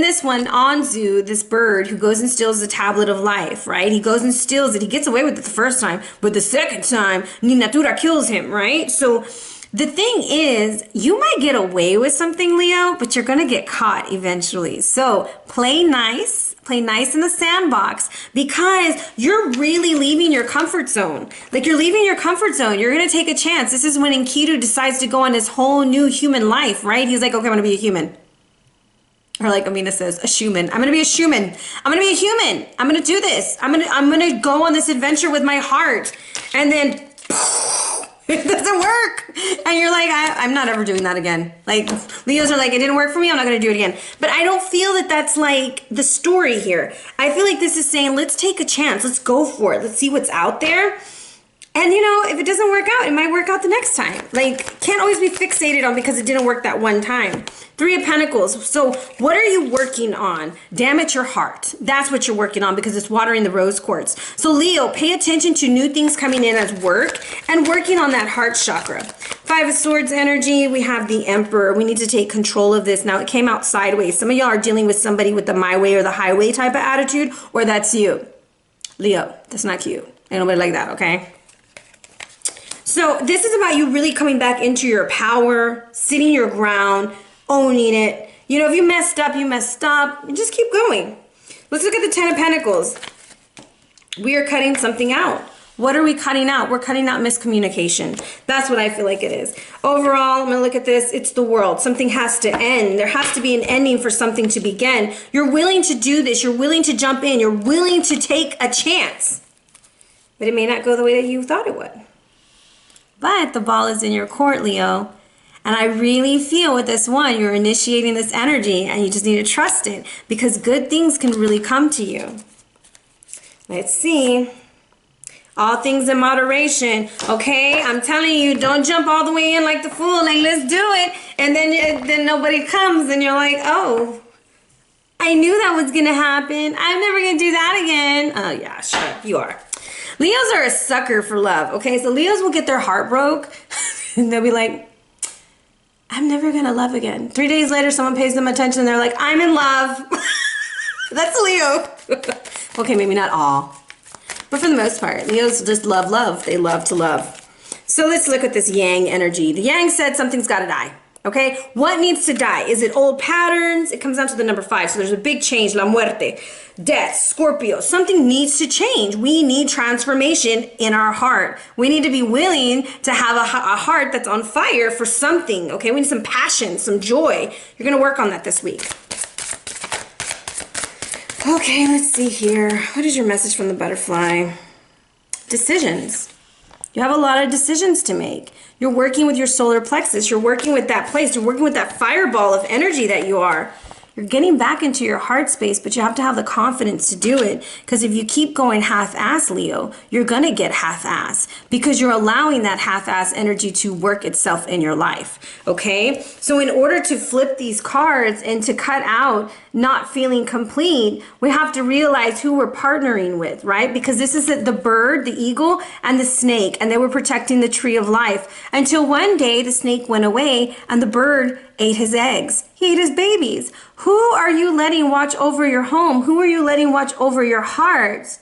this one, Anzu, this bird who goes and steals the tablet of life, right? He goes and steals it. He gets away with it the first time, but the second time, Ninatura kills him, right? So the thing is, you might get away with something, Leo, but you're gonna get caught eventually. So play nice. Play nice in the sandbox because you're really leaving your comfort zone. Like you're leaving your comfort zone. You're going to take a chance. This is when Enkidu decides to go on this whole new human life, right? He's like, okay, I'm going to be a human. Or like Amina says, a human. I'm going to be a human. I'm going to be a human. I'm going to do this. I'm going to go on this adventure with my heart. And then It doesn't work. And you're like, I'm not ever doing that again. Like, Leos are like, it didn't work for me, I'm not going to do it again. But I don't feel that that's like the story here. I feel like this is saying, let's take a chance. Let's go for it. Let's see what's out there. And you know, if it doesn't work out, it might work out the next time. Like, can't always be fixated on because it didn't work that one time. Three of Pentacles. So what are you working on? Damn it, your heart. That's what you're working on because it's watering the rose quartz. So Leo, pay attention to new things coming in as work and working on that heart chakra. Five of Swords energy. We have the Emperor. We need to take control of this. Now, it came out sideways. Some of y'all are dealing with somebody with the my way or the highway type of attitude, or that's you. Leo, that's not cute. Ain't nobody like that, okay? So this is about you really coming back into your power, sitting your ground, owning it. You know, if you messed up, you messed up. And just keep going. Let's look at the Ten of Pentacles. We are cutting something out. What are we cutting out? We're cutting out miscommunication. That's what I feel like it is. Overall, I'm going to look at this. It's the world. Something has to end. There has to be an ending for something to begin. You're willing to do this. You're willing to jump in. You're willing to take a chance. But it may not go the way that you thought it would. But the ball is in your court, Leo. And I really feel with this one, you're initiating this energy and you just need to trust it because good things can really come to you. Let's see. All things in moderation. Okay, I'm telling you, don't jump all the way in like the fool. Like, let's do it. And then nobody comes and you're like, oh, I knew that was going to happen. I'm never going to do that again. Oh, yeah, shut up. You are. Leos are a sucker for love, okay? So Leos will get their heart broke, and they'll be like, I'm never gonna love again. 3 days later, someone pays them attention, and they're like, I'm in love. That's a Leo. Okay, maybe not all, but for the most part, Leos just love love. They love to love. So let's look at this Yang energy. The Yang said something's gotta die. Okay, what needs to die? Is it old patterns? It comes down to the number 5. So there's a big change, la muerte, death, Scorpio. Something needs to change. We need transformation in our heart. We need to be willing to have a heart that's on fire for something. Okay, we need some passion, some joy. You're gonna work on that this week. Okay, let's see here. What is your message from the butterfly? Decisions. You have a lot of decisions to make. You're working with your solar plexus. You're working with that place. You're working with that fireball of energy that you are. You're getting back into your heart space, but you have to have the confidence to do it. Because if you keep going half-ass, Leo, you're going to get half-ass. Because you're allowing that half-ass energy to work itself in your life. Okay? So in order to flip these cards and to cut out not feeling complete, we have to realize who we're partnering with, right? Because this is the bird, the eagle, and the snake. And they were protecting the tree of life. Until one day, the snake went away and the bird ate his eggs. He ate his babies. Who are you letting watch over your home? Who are you letting watch over your heart?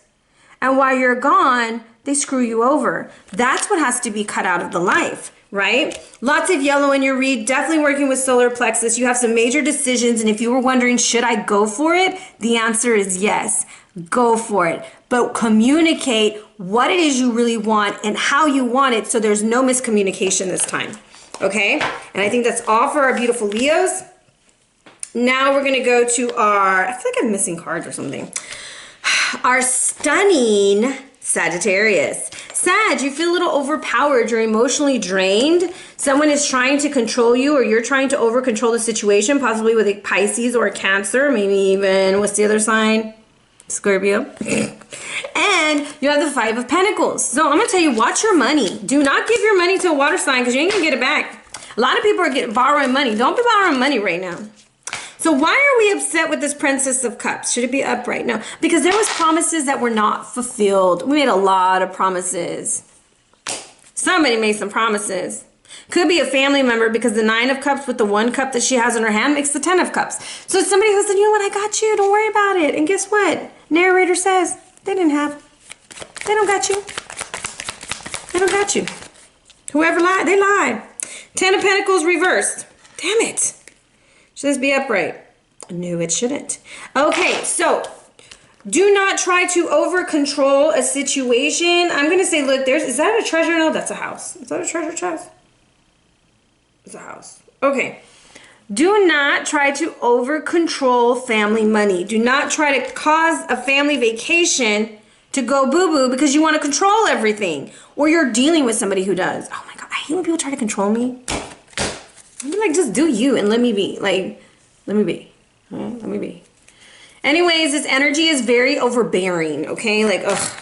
And while you're gone, they screw you over. That's what has to be cut out of the life, right? Lots of yellow in your read. Definitely working with solar plexus. You have some major decisions. And if you were wondering, should I go for it? The answer is yes. Go for it. But communicate what it is you really want and how you want it so there's no miscommunication this time. Okay, and I think that's all for our beautiful Leos. Now we're going to go to our, I feel like I'm missing cards or something. Our stunning Sagittarius. Sag, you feel a little overpowered. You're emotionally drained. Someone is trying to control you or you're trying to over control the situation, possibly with a Pisces or a Cancer, maybe even, what's the other sign? Scorpio. And you have the 5 of Pentacles. So I'm going to tell you, watch your money. Do not give your money to a water sign because you ain't going to get it back. A lot of people are borrowing money. Don't be borrowing money right now. So why are we upset with this Princess of Cups? Should it be up right now? Because there was promises that were not fulfilled. We made a lot of promises. Somebody made some promises. Could be a family member because the 9 of Cups with the 1 cup that she has in her hand makes the 10 of Cups. So it's somebody who said, you know what, I got you. Don't worry about it. And guess what? Narrator says they didn't have. They don't got you. They don't got you. Whoever lied, they lied. 10 of Pentacles reversed. Damn it. Should this be upright? No, it shouldn't. Okay, so do not try to over control a situation. I'm going to say, look, is that a treasure? No, that's a house. Is that a treasure chest? It's a house. Okay. Do not try to over control family money. Do not try to cause a family vacation to go boo-boo because you want to control everything. Or you're dealing with somebody who does. Oh my God. hate when people try to control me. I'm like, just do you and let me be. Like, let me be. Let me be. Anyways, this energy is very overbearing, okay? Like, ugh.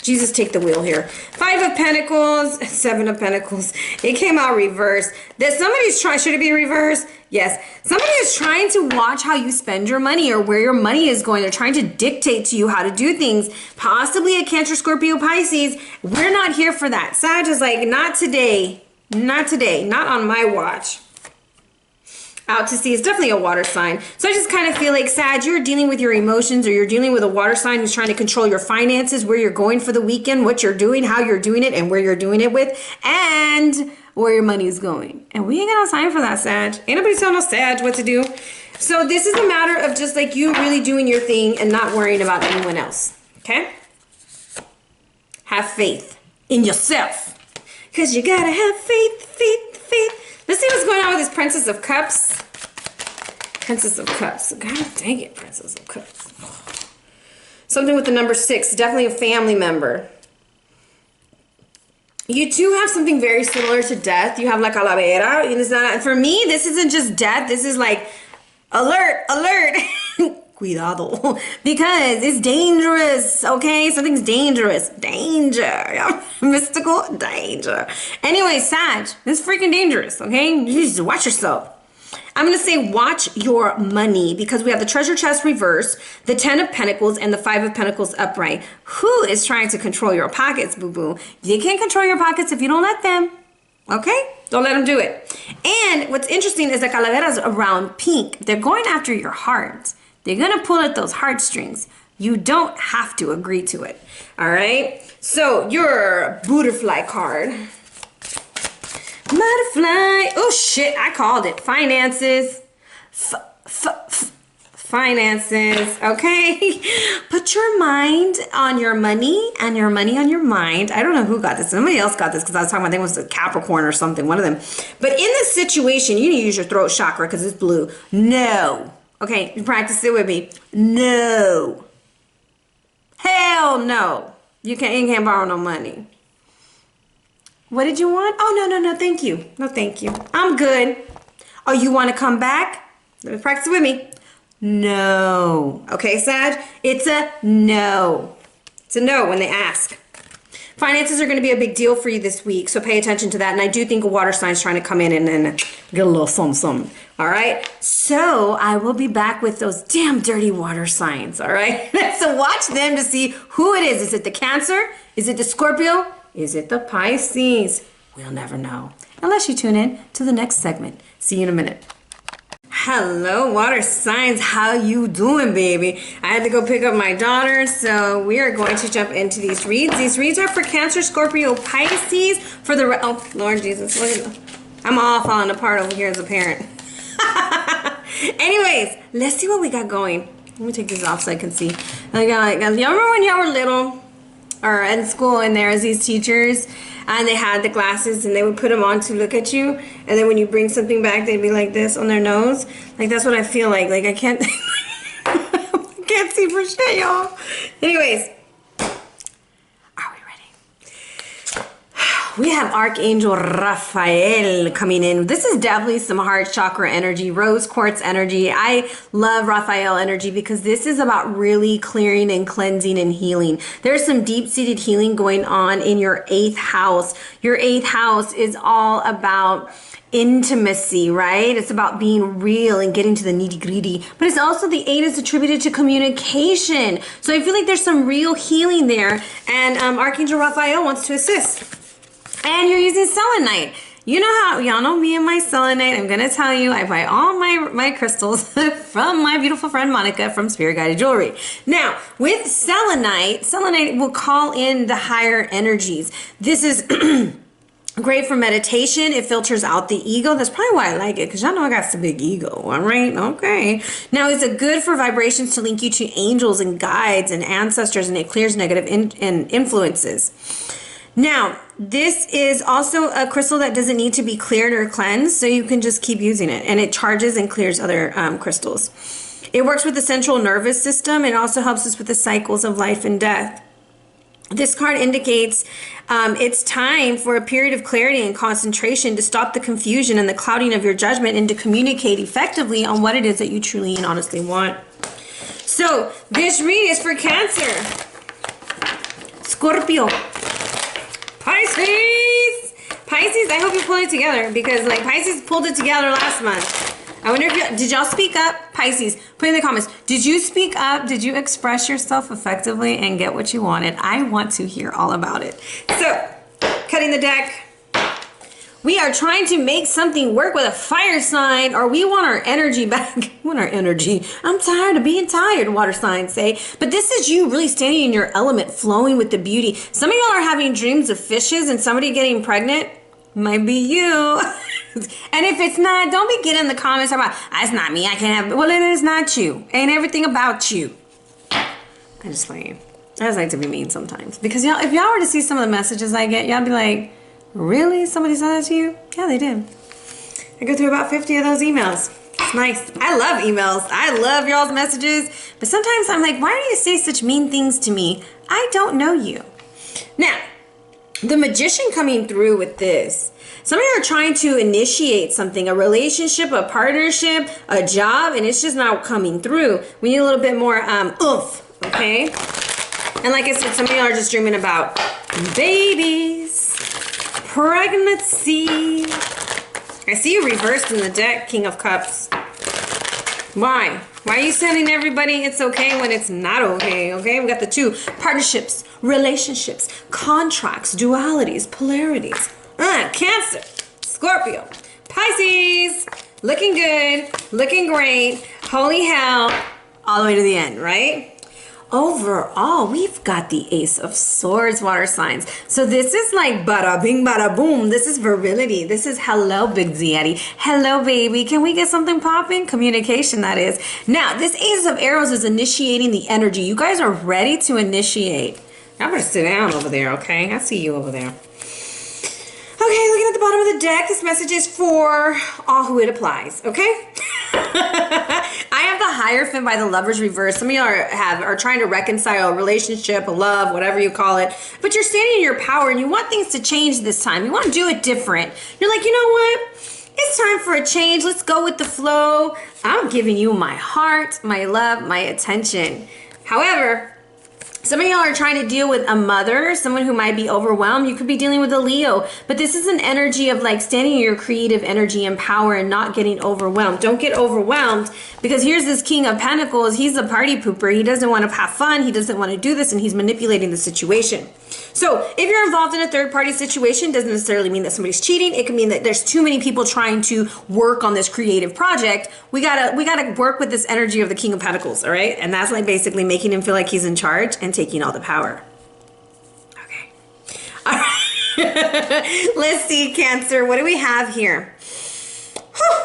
Jesus, take the wheel here. 5 of Pentacles, 7 of Pentacles. It came out reversed. That somebody's trying, should it be reversed? Yes. Somebody is trying to watch how you spend your money or where your money is going. They're trying to dictate to you how to do things. Possibly a Cancer, Scorpio, Pisces. We're not here for that. Sag is like, not today. Not today. Not on my watch. Out to sea is definitely a water sign. So I just kind of feel like, Sag, you're dealing with your emotions, or you're dealing with a water sign who's trying to control your finances, where you're going for the weekend, what you're doing, how you're doing it, and where you're doing it with, and where your money is going. And we ain't got no time for that, Sag. Ain't nobody telling no Sag what to do. So this is a matter of just like you really doing your thing and not worrying about anyone else. Okay? Have faith in yourself. Because you gotta have faith, faith, faith. Let's see what's going on with this Princess of Cups. Princess of Cups. God dang it, Princess of Cups. Something with the number 6. Definitely a family member. You two have something very similar to death. You have La Calavera. It's not, for me, this isn't just death. This is like, alert, alert. Cuidado. Because it's dangerous, okay? Something's dangerous. Danger. Mystical danger. Anyway, Sag, this is freaking dangerous, okay? You just watch yourself. I'm going to say watch your money, because we have the treasure chest reverse, the 10 of Pentacles, and the 5 of Pentacles upright. Who is trying to control your pockets, boo-boo? You can't control your pockets if you don't let them. Okay? Don't let them do it. And what's interesting is the Calaveras around pink. They're going after your heart. They're going to pull at those heartstrings. You don't have to agree to it. All right? So your butterfly card. Butterfly. Oh, shit. I called it. Finances. Finances. Okay? Put your mind on your money and your money on your mind. I don't know who got this. Somebody else got this because I was talking about, I think it was a Capricorn or something. One of them. But in this situation, you need to use your throat chakra because it's blue. No. Okay, you practice it with me. No. Hell no. You can't borrow no money. What did you want? Oh, no, thank you. No, thank you. I'm good. Oh, you want to come back? Let me practice it with me. No. Okay, Sag? It's a no. It's a no when they ask. Finances are going to be a big deal for you this week, so pay attention to that. And I do think a water sign's trying to come in and get a little something. All right? So I will be back with those damn dirty water signs. All right? So watch them to see who it is. Is it the Cancer? Is it the Scorpio? Is it the Pisces? We'll never know. Unless you tune in to the next segment. See you in a minute. Hello, water signs. How you doing, baby? I had to go pick up my daughter, so we are going to jump into these reads. These reads are for Cancer, Scorpio, Pisces. For the oh Lord Jesus, look at them. I'm all falling apart over here as a parent. Anyways, let's see what we got going. Let me take these off so I can see. Y'all remember when y'all were little, or in school, and there was these teachers, and they had the glasses, and they would put them on to look at you, and then when you bring something back, they'd be like this on their nose. Like, that's what I feel like. Like, I can't, I can't see for shit, y'all. Anyways, are we ready? We have Archangel Raphael coming in. This is definitely some heart chakra energy, rose quartz energy. I love Raphael energy because this is about really clearing and cleansing and healing. There's some deep-seated healing going on in your 8th house. Your 8th house is all about intimacy, right? It's about being real and getting to the nitty-gritty. But it's also, the 8 is attributed to communication. So I feel like there's some real healing there. And Archangel Raphael wants to assist. And you're using selenite. You know how, y'all know me and my selenite. I'm going to tell you, I buy all my crystals from my beautiful friend Monica from Spirit Guided Jewelry. Now, with selenite will call in the higher energies. This is great for meditation. It filters out the ego. That's probably why I like it, because y'all know I got some big ego, all right? Okay. Now, is it good for vibrations to link you to angels and guides and ancestors, and it clears negative influences. Now, this is also a crystal that doesn't need to be cleared or cleansed, so you can just keep using it, and it charges and clears other crystals. It works with the central nervous system. It also helps us with the cycles of life and death. This card indicates it's time for a period of clarity and concentration to stop the confusion and the clouding of your judgment and to communicate effectively on what it is that you truly and honestly want. So this read is for Cancer, Scorpio, Pisces. Pisces, I hope you pull it together because like Pisces pulled it together last month. I wonder if you, did y'all speak up? Pisces, put in the comments. Did you speak up? Did you express yourself effectively and get what you wanted? I want to hear all about it. So, cutting the deck. We are trying to make something work with a fire sign, or we want our energy back. We want our energy. I'm tired of being tired, water signs say. But this is you really standing in your element, flowing with the beauty. Some of y'all are having dreams of fishes and somebody getting pregnant. Might be you. And if it's not, don't be getting in the comments about, it's not me, I can't have, well, it is not you. Ain't everything about you. I'm just playing. I just like to be mean sometimes. Because y'all, if y'all were to see some of the messages I get, y'all be like, really? Somebody said that to you? Yeah, they did. I go through about 50 of those emails. It's nice. I love emails. I love y'all's messages. But sometimes I'm like, why do you say such mean things to me? I don't know you. Now, the Magician coming through with this. Some of you are trying to initiate something, a relationship, a partnership, a job, and it's just not coming through. We need a little bit more oomph, okay? And like I said, some of you are just dreaming about babies, pregnancy. I see you reversed in the deck, King of Cups. Why? Why are you sending everybody it's okay when it's not okay, okay? We got the two, partnerships, relationships, contracts, dualities, polarities. Cancer, Scorpio, Pisces, looking good, looking great, holy hell, all the way to the end, right? Overall, we've got the Ace of Swords, water signs. So this is like bada bing, bada boom. This is virility. This is hello, big daddy. Hello, baby. Can we get something popping? Communication, that is. Now, this Ace of Arrows is initiating the energy. You guys are ready to initiate. I'm going to sit down over there, okay? I see you over there. Okay, looking at the bottom of the deck, this message is for all who it applies, okay? I have the Hierophant by the Lovers reverse. Some of you are trying to reconcile a relationship, a love, whatever you call it. But you're standing in your power and you want things to change this time. You want to do it different. You're like, you know what? It's time for a change. Let's go with the flow. I'm giving you my heart, my love, my attention. However, some of y'all are trying to deal with a mother, someone who might be overwhelmed. You could be dealing with a Leo, but this is an energy of like standing in your creative energy and power and not getting overwhelmed. Don't get overwhelmed because here's this King of Pentacles. He's a party pooper. He doesn't want to have fun. He doesn't want to do this and he's manipulating the situation. So if you're involved in a third party situation, doesn't necessarily mean that somebody's cheating. It can mean that there's too many people trying to work on this creative project. We gotta work with this energy of the King of Pentacles, all right? And that's like basically making him feel like he's in charge and taking all the power. Okay. All right. Let's see, Cancer. What do we have here? Whew.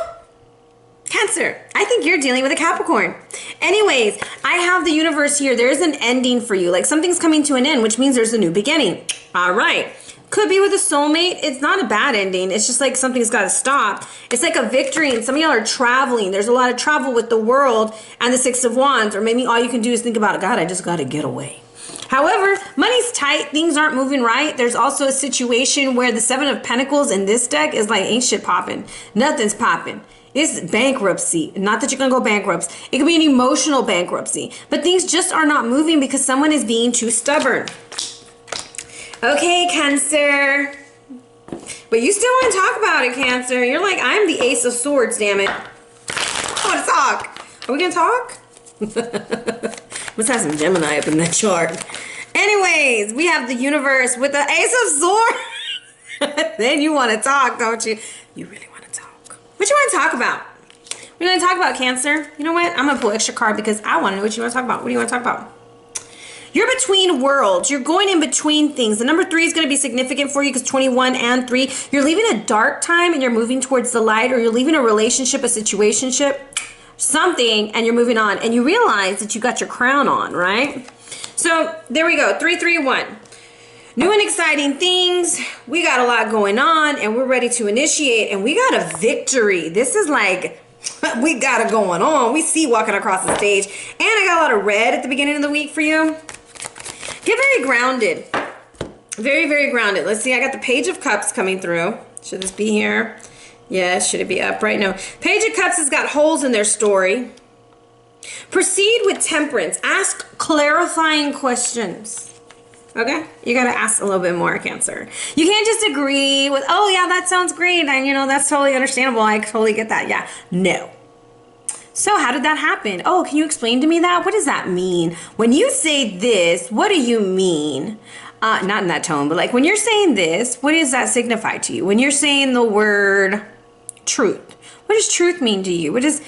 Cancer, I think you're dealing with a Capricorn. Anyways, I have the universe here. There's an ending for you. Like something's coming to an end, which means there's a new beginning. All right. Could be with a soulmate. It's not a bad ending. It's just like something's got to stop. It's like a victory, and some of y'all are traveling. There's a lot of travel with the world and the Six of Wands, or maybe all you can do is think about, God, I just got to get away. However, money's tight. Things aren't moving right. There's also a situation where the Seven of Pentacles in this deck is like ain't shit popping. Nothing's popping. It's bankruptcy. Not that you're going to go bankrupt. It could be an emotional bankruptcy. But things just are not moving because someone is being too stubborn. Okay, Cancer. But you still want to talk about it, Cancer. You're like, I'm the Ace of Swords, damn it. I want to talk. Are we going to talk? Must have some Gemini up in that chart. Anyways, we have the universe with the Ace of Swords. Then you want to talk, don't you? You really want to talk. What you want to talk about? We're going to talk about, Cancer. You know what? I'm going to pull extra card because I want to know what you want to talk about. What do you want to talk about? You're between worlds. You're going in between things. The number 3 is going to be significant for you because 21 and 3. You're leaving a dark time and you're moving towards the light, or you're leaving a relationship, a situationship, something, and you're moving on. And you realize that you got your crown on, right? So there we go. 3, 3, 1. New and exciting things. We got a lot going on and we're ready to initiate, and we got a victory. This is like, we got it going on. We see walking across the stage. And I got a lot of red at the beginning of the week for you. Get very grounded. Very, very grounded. Let's see. I got the Page of Cups coming through. Should this be here? Yes. Should it be up right now? Page of Cups has got holes in their story. Proceed with temperance. Ask clarifying questions. Okay? You got to ask a little bit more, Cancer. You can't just agree with, oh, yeah, that sounds great. And, you know, that's totally understandable. I totally get that. Yeah. No. So how did that happen? Oh, can you explain to me that? What does that mean? When you say this, what do you mean? Not in that tone, but like when you're saying this, what does that signify to you? When you're saying the word truth, what does truth mean to you? What does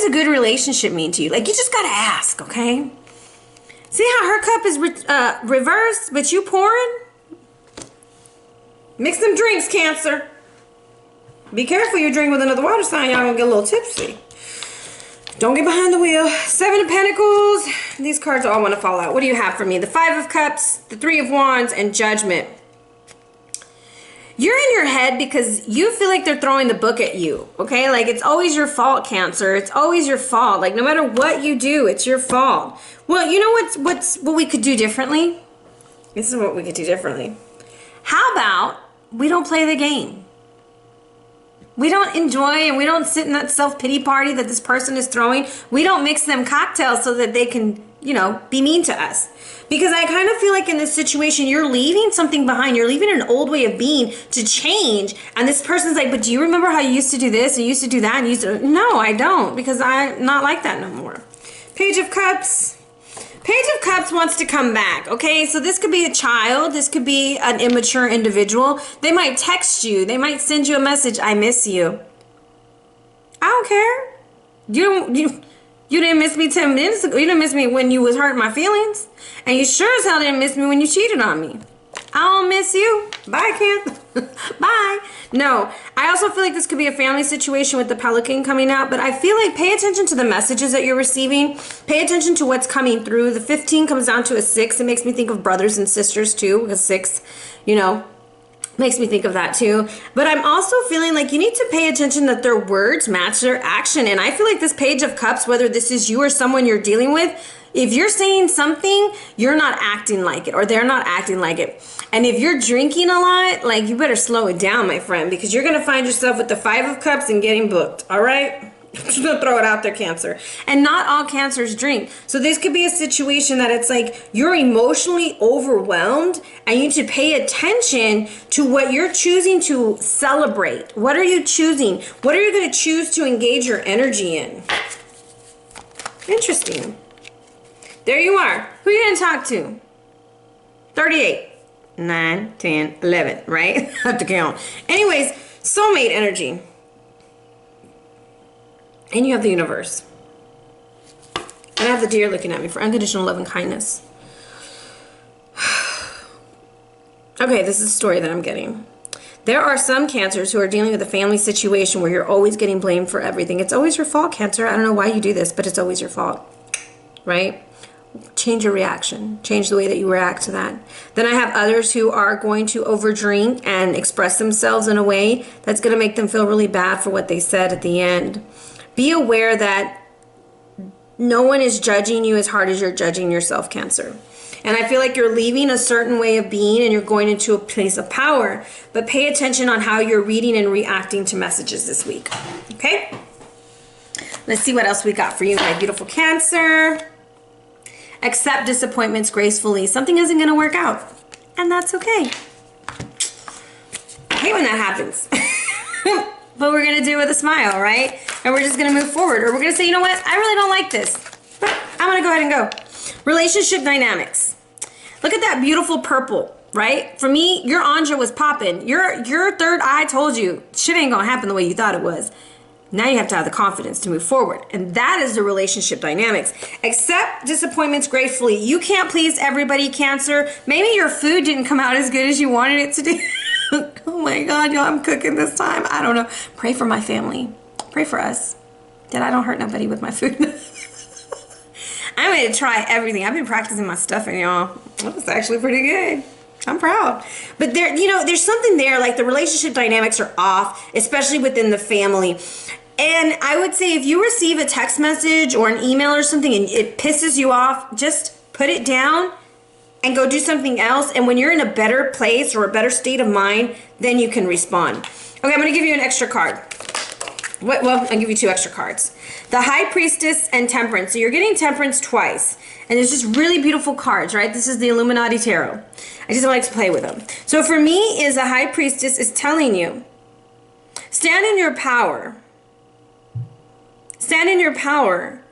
a good relationship mean to you? Like, you just got to ask, okay? See how her cup is reversed, but you pouring? Mix them drinks, Cancer. Be careful you drink with another water sign. Y'all gonna get a little tipsy. Don't get behind the wheel. 7 of Pentacles. These cards all want to fall out. What do you have for me? The 5 of Cups, the 3 of Wands, and Judgment. You're in your head because you feel like they're throwing the book at you, okay? Like, it's always your fault, Cancer. It's always your fault. Like, no matter what you do, it's your fault. Well, you know what we could do differently? This is what we could do differently. How about we don't play the game? We don't enjoy and we don't sit in that self-pity party that this person is throwing. We don't mix them cocktails so that they can, you know, be mean to us. Because I kind of feel like in this situation, you're leaving something behind. You're leaving an old way of being to change. And this person's like, but do you remember how you used to do this and you used to do that? And you used to... No, I don't, because I'm not like that no more. Page of Cups. Page of Cups wants to come back, okay? So this could be a child. This could be an immature individual. They might text you. They might send you a message, I miss you. I don't care. You didn't miss me 10 minutes ago. You didn't miss me when you was hurting my feelings. And you sure as hell didn't miss me when you cheated on me. I don't miss you. Bye, Cancer. Bye. No, I also feel like this could be a family situation with the Pelican coming out, but I feel like pay attention to the messages that you're receiving. Pay attention to what's coming through. The 15 comes down to a 6. It makes me think of brothers and sisters too. A 6, you know, makes me think of that too. But I'm also feeling like you need to pay attention that their words match their action. And I feel like this Page of Cups, whether this is you or someone you're dealing with, if you're saying something, you're not acting like it, or they're not acting like it. And if you're drinking a lot, like, you better slow it down, my friend, because you're going to find yourself with the 5 of Cups and getting booked. All right? I'm just going to throw it out there, Cancer. And not all Cancers drink. So this could be a situation that it's like you're emotionally overwhelmed and you need to pay attention to what you're choosing to celebrate. What are you choosing? What are you going to choose to engage your energy in? Interesting. There you are. Who are you going to talk to? 38, 9, 10, 11, right? I have to count. Anyways, soulmate energy. And you have the Universe. And I have the Deer looking at me for unconditional love and kindness. Okay, this is the story that I'm getting. There are some Cancers who are dealing with a family situation where you're always getting blamed for everything. It's always your fault, Cancer. I don't know why you do this, but it's always your fault, right? Change your reaction. Change the way that you react to that. Then I have others who are going to overdrink and express themselves in a way that's going to make them feel really bad for what they said at the end. Be aware that no one is judging you as hard as you're judging yourself, Cancer. And I feel like you're leaving a certain way of being and you're going into a place of power. But pay attention on how you're reading and reacting to messages this week. Okay? Let's see what else we got for you, my beautiful Cancer. Accept disappointments gracefully. Something isn't going to work out. And that's okay. I hate when that happens. But we're going to do it with a smile, right? And we're just going to move forward. Or we're going to say, you know what? I really don't like this. But I'm going to go ahead and go. Relationship dynamics. Look at that beautiful purple, right? For me, your Anja was popping. Your third eye told you shit ain't going to happen the way you thought it was. Now you have to have the confidence to move forward. And that is the relationship dynamics. Accept disappointments gratefully. You can't please everybody, Cancer. Maybe your food didn't come out as good as you wanted it to do. Oh my God, y'all, I'm cooking this time. I don't know. Pray for my family. Pray for us. That I don't hurt nobody with my food. I'm going to try everything. I've been practicing my stuffing, y'all. It's actually pretty good. I'm proud. But there, you know, there's something there, like the relationship dynamics are off, especially within the family. And I would say if you receive a text message or an email or something and it pisses you off, just put it down and go do something else. And when you're in a better place or a better state of mind, then you can respond. Okay, I'm going to give you an extra card. Well, I'll give you 2 extra cards. The High Priestess and Temperance. So you're getting Temperance twice. And it's just really beautiful cards, right? This is the Illuminati Tarot. I just like to play with them. So for me, is the High Priestess is telling you, stand in your power. Stand in your power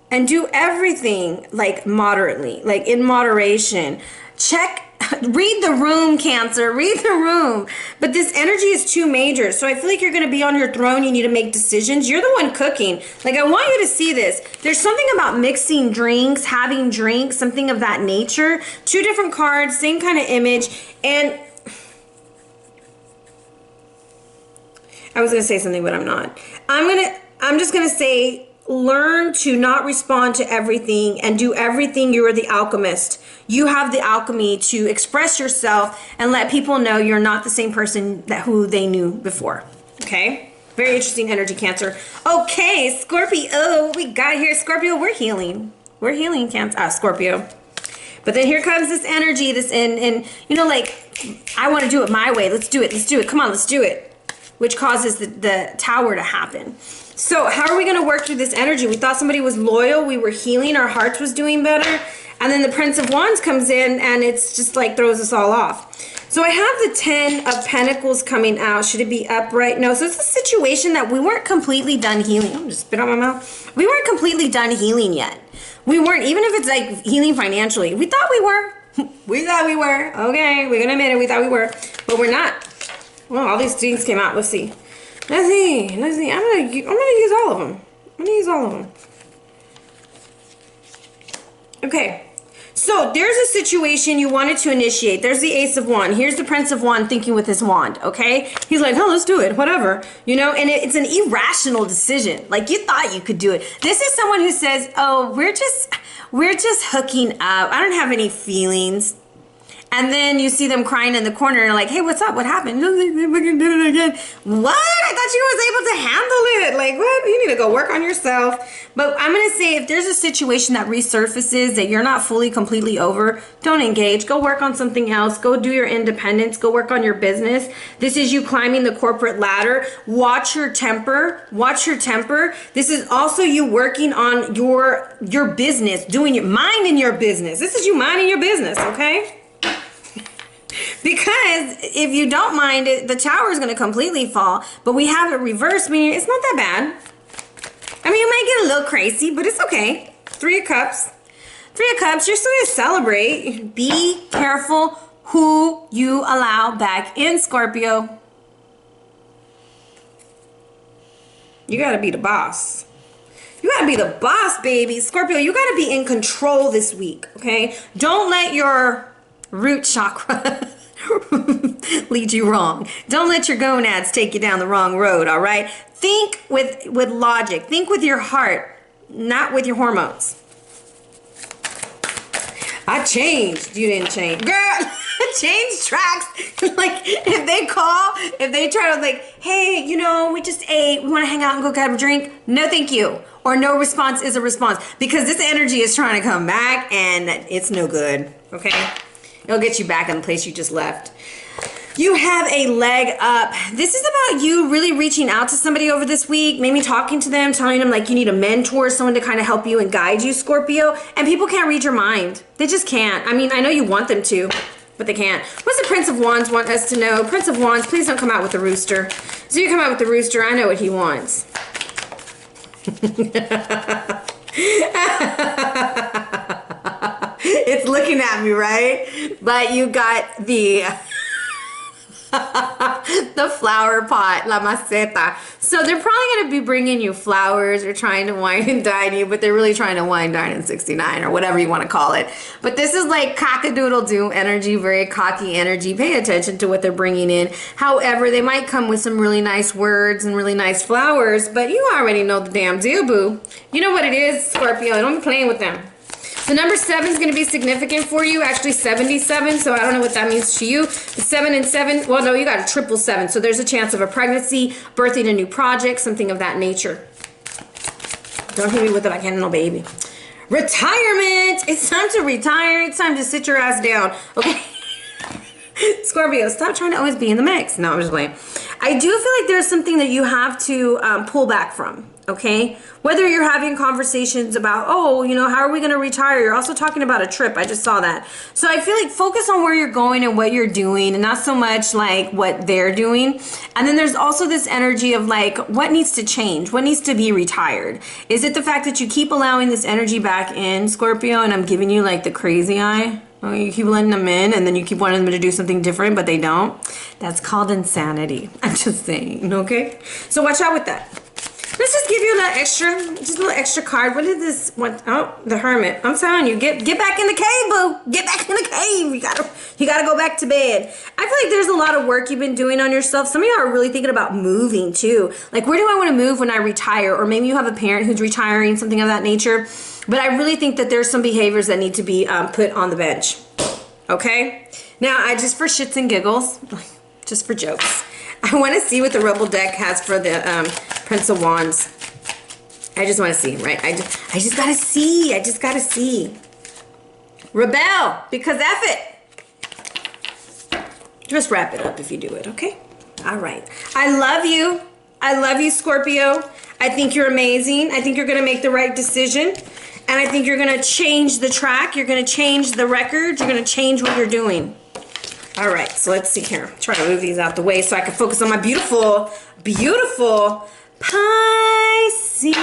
and do everything like moderately, like in moderation. Check. Read the room, Cancer. Read the room. But this energy is too major. So I feel like you're going to be on your throne. You need to make decisions. You're the one cooking. Like, I want you to see this. There's something about mixing drinks, having drinks, something of that nature. 2 different cards, same kind of image. And I was going to say something, but I'm not. I'm just going to say, learn to not respond to everything and do everything. You are the alchemist. You have the alchemy to express yourself and let people know you're not the same person who they knew before. Okay? Very interesting energy, Cancer. Okay, Scorpio. What we got here? Scorpio, we're healing. We're healing, Cancer. Scorpio. But then here comes this energy, and you know, like, I want to do it my way. Let's do it. Let's do it. Come on, let's do it. Which causes the Tower to happen. So how are we going to work through this energy? We thought somebody was loyal. We were healing. Our hearts was doing better. And then the Prince of Wands comes in, and it's just like throws us all off. So I have the 10 of Pentacles coming out. Should it be upright? No. So it's a situation that we weren't completely done healing. I'm just spit out my mouth. We weren't completely done healing yet. We weren't, even if it's like healing financially. We thought we were. We thought we were. Okay, we're going to admit it. We thought we were. But we're not. Well, all these things came out. Let's see. Let's see. I'm gonna use all of them. I'm gonna use all of them. Okay. So there's a situation you wanted to initiate. There's the Ace of Wands. Here's the Prince of Wands thinking with his wand. Okay. He's like, oh, let's do it. Whatever. You know, and it's an irrational decision. Like, you thought you could do it. This is someone who says, oh, we're just hooking up. I don't have any feelings. And then you see them crying in the corner and like, hey, what's up? What happened? What? I thought you was able to handle it. Like, what? You need to go work on yourself. But I'm going to say, if there's a situation that resurfaces that you're not fully, completely over, don't engage. Go work on something else. Go do your independence. Go work on your business. This is you climbing the corporate ladder. Watch your temper. Watch your temper. This is also you working on your business, minding your business. This is you minding your business, okay? Because if you don't mind it, the Tower is going to completely fall. But we have it reversed, meaning it's not that bad. I mean, you might get a little crazy, but it's okay. 3 of Cups. 3 of Cups, you're still going to celebrate. Be careful who you allow back in, Scorpio. You got to be the boss. You got to be the boss, baby. Scorpio, you got to be in control this week, okay? Don't let your root chakra lead you wrong. Don't let your gonads take you down the wrong road, all right? Think with logic. Think with your heart, not with your hormones. I changed. You didn't change. Girl, change tracks. Like, if they try to like, hey, you know, we just ate. We want to hang out and go grab a drink. No, thank you. Or no response is a response. Because this energy is trying to come back and it's no good, okay? It'll get you back in the place you just left. You have a leg up. This is about you really reaching out to somebody over this week, maybe talking to them, telling them like you need a mentor, someone to kind of help you and guide you, Scorpio. And people can't read your mind. They just can't. I mean, I know you want them to, but they can't. What's the Prince of Wands want us to know? Prince of Wands, please don't come out with the rooster. So you come out with the rooster, I know what he wants. It's looking at me, right? But you got the the flower pot, la maceta. So they're probably going to be bringing you flowers or trying to wine and dine you, but they're really trying to wine, dine in 69 or whatever you want to call it. But this is like cock-a-doodle-doo energy, very cocky energy. Pay attention to what they're bringing in. However, they might come with some really nice words and really nice flowers, but you already know the damn deal, boo. You know what it is, Scorpio. Don't be playing with them. So number 7 is going to be significant for you. Actually 77, so I don't know what that means to you. But 7 and 7, well, no, you got a triple 7. So there's a chance of a pregnancy, birthing a new project, something of that nature. Don't hit me with it like I had no baby. retirement. It's time to retire. It's time to sit your ass down. Okay. Scorpio, stop trying to always be in the mix. No, I'm just playing. I do feel like there's something that you have to pull back from, okay? Whether you're having conversations about, oh, you know, how are we going to retire? You're also talking about a trip. I just saw that. So I feel like focus on where you're going and what you're doing and not so much like what they're doing. And then there's also this energy of like, what needs to change? What needs to be retired? Is it the fact that you keep allowing this energy back in, Scorpio, and I'm giving you like the crazy eye? Oh, you keep letting them in and then you keep wanting them to do something different, but they don't. That's called insanity. I'm just saying, okay? So watch out with that. Let's just give you a little extra card. What is this? What? Oh, the Hermit. I'm telling you, get back in the cave, boo. Get back in the cave. You gotta go back to bed. I feel like there's a lot of work you've been doing on yourself. Some of you are really thinking about moving too. Like, where do I want to move when I retire? Or maybe you have a parent who's retiring, something of that nature. But I really think that there's some behaviors that need to be put on the bench. Okay? Now, I just for shits and giggles, just for jokes, I want to see what the Rebel deck has for the Prince of Wands. I just want to see, right? I just got to see. I just got to see. Rebel, because F it. Just wrap it up if you do it, okay? All right. I love you. I love you, Scorpio. I think you're amazing. I think you're going to make the right decision. And I think you're going to change the track. You're going to change the record. You're going to change what you're doing. All right, so let's see here. Try to move these out the way so I can focus on my beautiful, beautiful Pisces.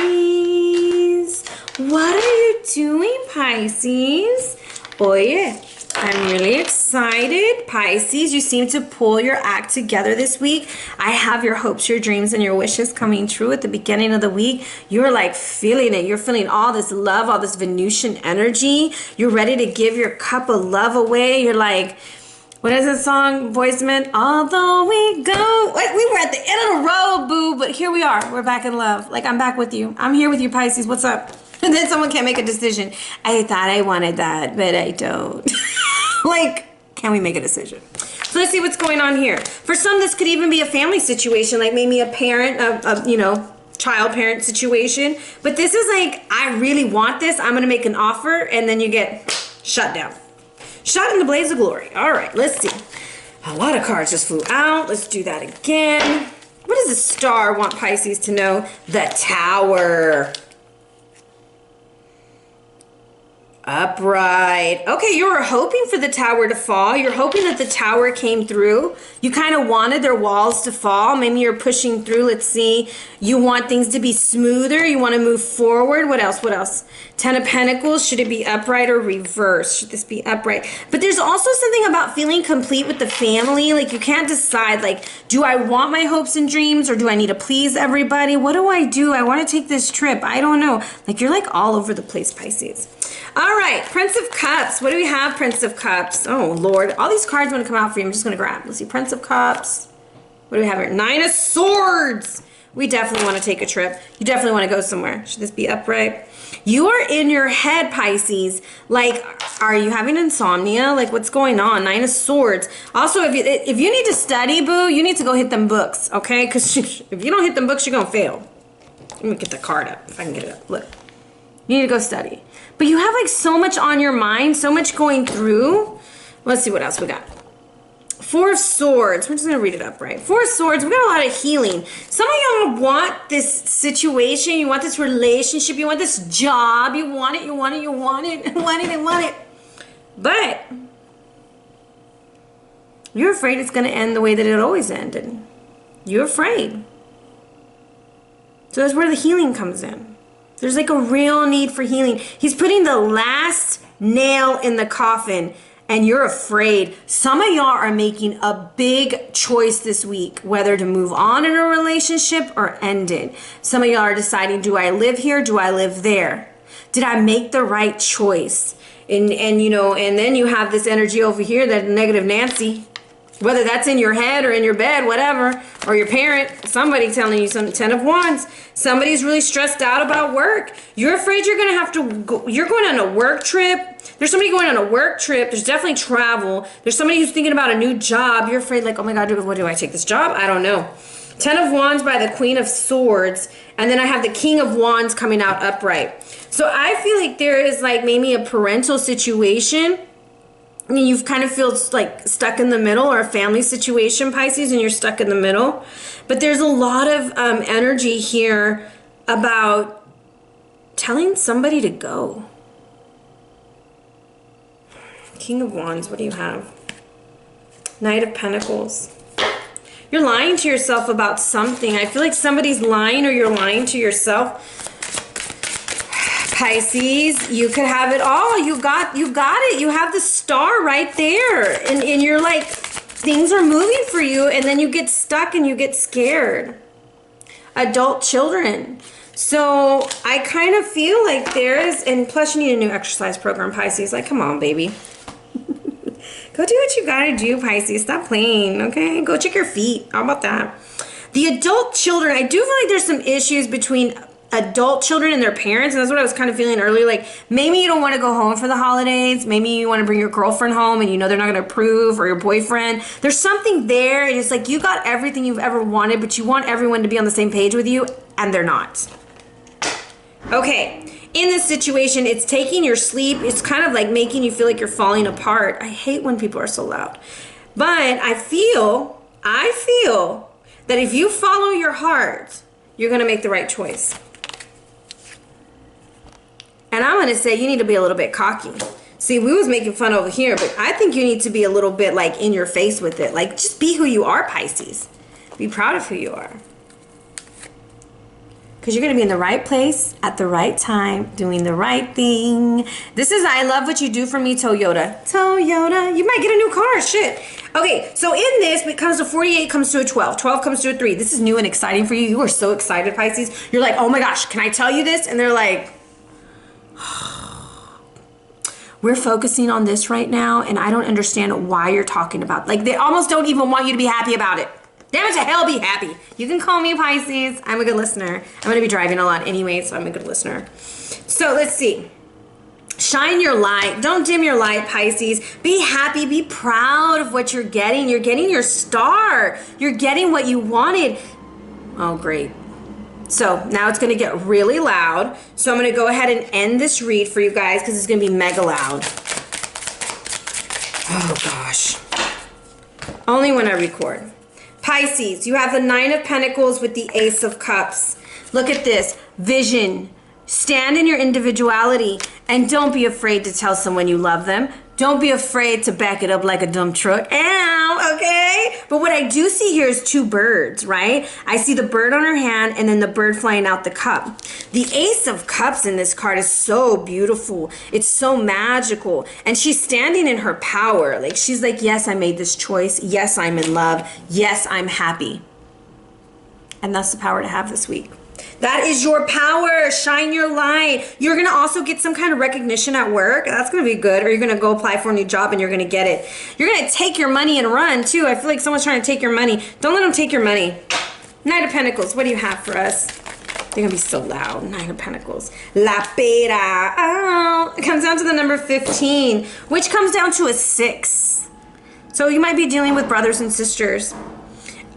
What are you doing, Pisces? Oh, yeah. I'm really excited. Pisces, you seem to pull your act together this week. I have your hopes, your dreams, and your wishes coming true at the beginning of the week. You're like feeling it. You're feeling all this love, all this Venusian energy. You're ready to give your cup of love away. You're like, what is that song? Voice meant, although we go. Wait, we were at the end of the road, boo, but here we are. We're back in love. Like, I'm back with you. I'm here with you, Pisces. What's up? And then someone can't make a decision. I thought I wanted that, but I don't. Like, can we make a decision? So let's see what's going on here. For some, this could even be a family situation, like maybe a parent, you know, child parent situation. But this is like, I really want this. I'm going to make an offer, and then you get shut down. Shot in the blaze of glory. All right, let's see. A lot of cards just flew out. Let's do that again. What does the star want Pisces to know? The Tower. Upright. Okay, you were hoping for the tower to fall. You're hoping that the tower came through. You kind of wanted their walls to fall. Maybe you're pushing through. Let's see. You want things to be smoother. You want to move forward. What else? What else? Ten of Pentacles. Should it be upright or reversed? Should this be upright? But there's also something about feeling complete with the family. Like, you can't decide, like, do I want my hopes and dreams or do I need to please everybody? What do? I want to take this trip. I don't know. Like, you're like all over the place, Pisces. All right, Prince of Cups. What do we have, Prince of Cups? Oh, Lord. All these cards want to come out for you. I'm just going to grab. Let's see, Prince of Cups. What do we have here? Nine of Swords. We definitely want to take a trip. You definitely want to go somewhere. Should this be upright? You are in your head, Pisces. Like, are you having insomnia? Like, what's going on? Nine of Swords. Also, if you need to study, boo, you need to go hit them books, okay? Because if you don't hit them books, you're going to fail. Let me get the card up, if I can get it up. Look. You need to go study. But you have like so much on your mind, so much going through. Let's see what else we got. Four of Swords. We're just going to read it up, right? Four of Swords. We got a lot of healing. Some of y'all want this situation. You want this relationship. You want this job. You want it. You want it. You want it. Want it and want it. But you're afraid it's going to end the way that it always ended. You're afraid. So that's where the healing comes in. There's like a real need for healing. He's putting the last nail in the coffin and you're afraid. Some of y'all are making a big choice this week, whether to move on in a relationship or end it. Some of y'all are deciding, do I live here? Do I live there? Did I make the right choice? And you know, and then you have this energy over here, that negative Nancy. Whether that's in your head or in your bed, whatever, or your parent, somebody telling you something. 10 of Wands. Somebody's really stressed out about work. You're afraid you're going to have to go. You're going on a work trip. There's somebody going on a work trip. There's definitely travel. There's somebody who's thinking about a new job. You're afraid, like, oh my God, what do I take this job? I don't know. Ten of Wands by the Queen of Swords, and then I have the King of Wands coming out upright. So I feel like there is like maybe a parental situation, and you've kind of feel like stuck in the middle, or a family situation, Pisces, and you're stuck in the middle. But there's a lot of energy here about telling somebody to go. King of Wands, what do you have? Knight of Pentacles. You're lying to yourself about something. I feel like somebody's lying, or you're lying to yourself. Pisces, you could have it all. You've got it. You have the star right there. And you're like, things are moving for you, and then you get stuck and you get scared. Adult children. So I kind of feel like there is, and plus you need a new exercise program, Pisces. Like, come on, baby. Go do what you gotta do, Pisces. Stop playing, okay? Go check your feet. How about that? The adult children, I do feel like there's some issues between adult children and their parents, and that's what I was kind of feeling earlier. Like, maybe you don't want to go home for the holidays. Maybe you want to bring your girlfriend home and you know they're not going to approve, or your boyfriend. There's something there, and it's like you got everything you've ever wanted, but you want everyone to be on the same page with you, and they're not. Okay. In this situation, it's taking your sleep. It's kind of like making you feel like you're falling apart. I hate when people are so loud. But I feel that if you follow your heart, you're going to make the right choice. And I'm going to say you need to be a little bit cocky. See, we was making fun over here, but I think you need to be a little bit like in your face with it. Like, just be who you are, Pisces. Be proud of who you are. Because you're going to be in the right place at the right time, doing the right thing. This is I Love What You Do For Me, Toyota. Toyota. You might get a new car. Shit. Okay, so in this, it comes to 48, comes to a 12. 12 comes to a 3. This is new and exciting for you. You are so excited, Pisces. You're like, oh my gosh, can I tell you this? And they're like, we're focusing on this right now, and I don't understand why you're talking about it. Like, they almost don't even want you to be happy about it. Damn it to hell, be happy. You can call me Pisces. I'm a good listener. I'm going to be driving a lot anyway, so I'm a good listener. So let's see. Shine your light. Don't dim your light, Pisces. Be happy. Be proud of what you're getting. You're getting your star. You're getting what you wanted. Oh, great. So now it's going to get really loud. So I'm going to go ahead and end this read for you guys because it's going to be mega loud. Oh, gosh. Only when I record. Pisces, you have the 9 of Pentacles with the Ace of Cups. Look at this. Vision. Stand in your individuality, and don't be afraid to tell someone you love them. Don't be afraid to back it up like a dumb truck. Ow, okay? But what I do see here is 2 birds, right? I see the bird on her hand and then the bird flying out the cup. The Ace of Cups in this card is so beautiful. It's so magical. And she's standing in her power. Like, she's like, yes, I made this choice. Yes, I'm in love. Yes, I'm happy. And that's the power to have this week. That is your power. Shine your light. You're going to also get some kind of recognition at work. That's going to be good. Or you're going to go apply for a new job and you're going to get it. You're going to take your money and run too. I feel like someone's trying to take your money. Don't let them take your money. Knight of Pentacles. What do you have for us? They're going to be so loud. Knight of Pentacles. La Pera. Oh, it comes down to the number 15, which comes down to a 6. So you might be dealing with brothers and sisters.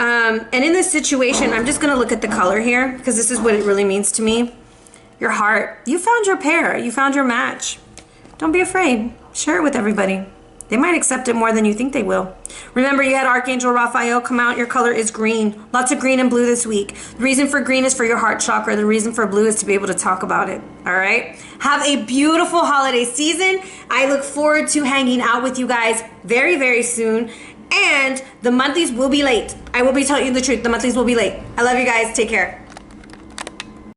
And in this situation, I'm just going to look at the color here because this is what it really means to me. Your heart. You found your pair. You found your match. Don't be afraid. Share it with everybody. They might accept it more than you think they will. Remember, you had Archangel Raphael come out. Your color is green. Lots of green and blue this week. The reason for green is for your heart chakra. The reason for blue is to be able to talk about it. All right? Have a beautiful holiday season. I look forward to hanging out with you guys very, very soon. And the monthlies will be late. I will be telling you the truth. The monthlies will be late. I love you guys. Take care.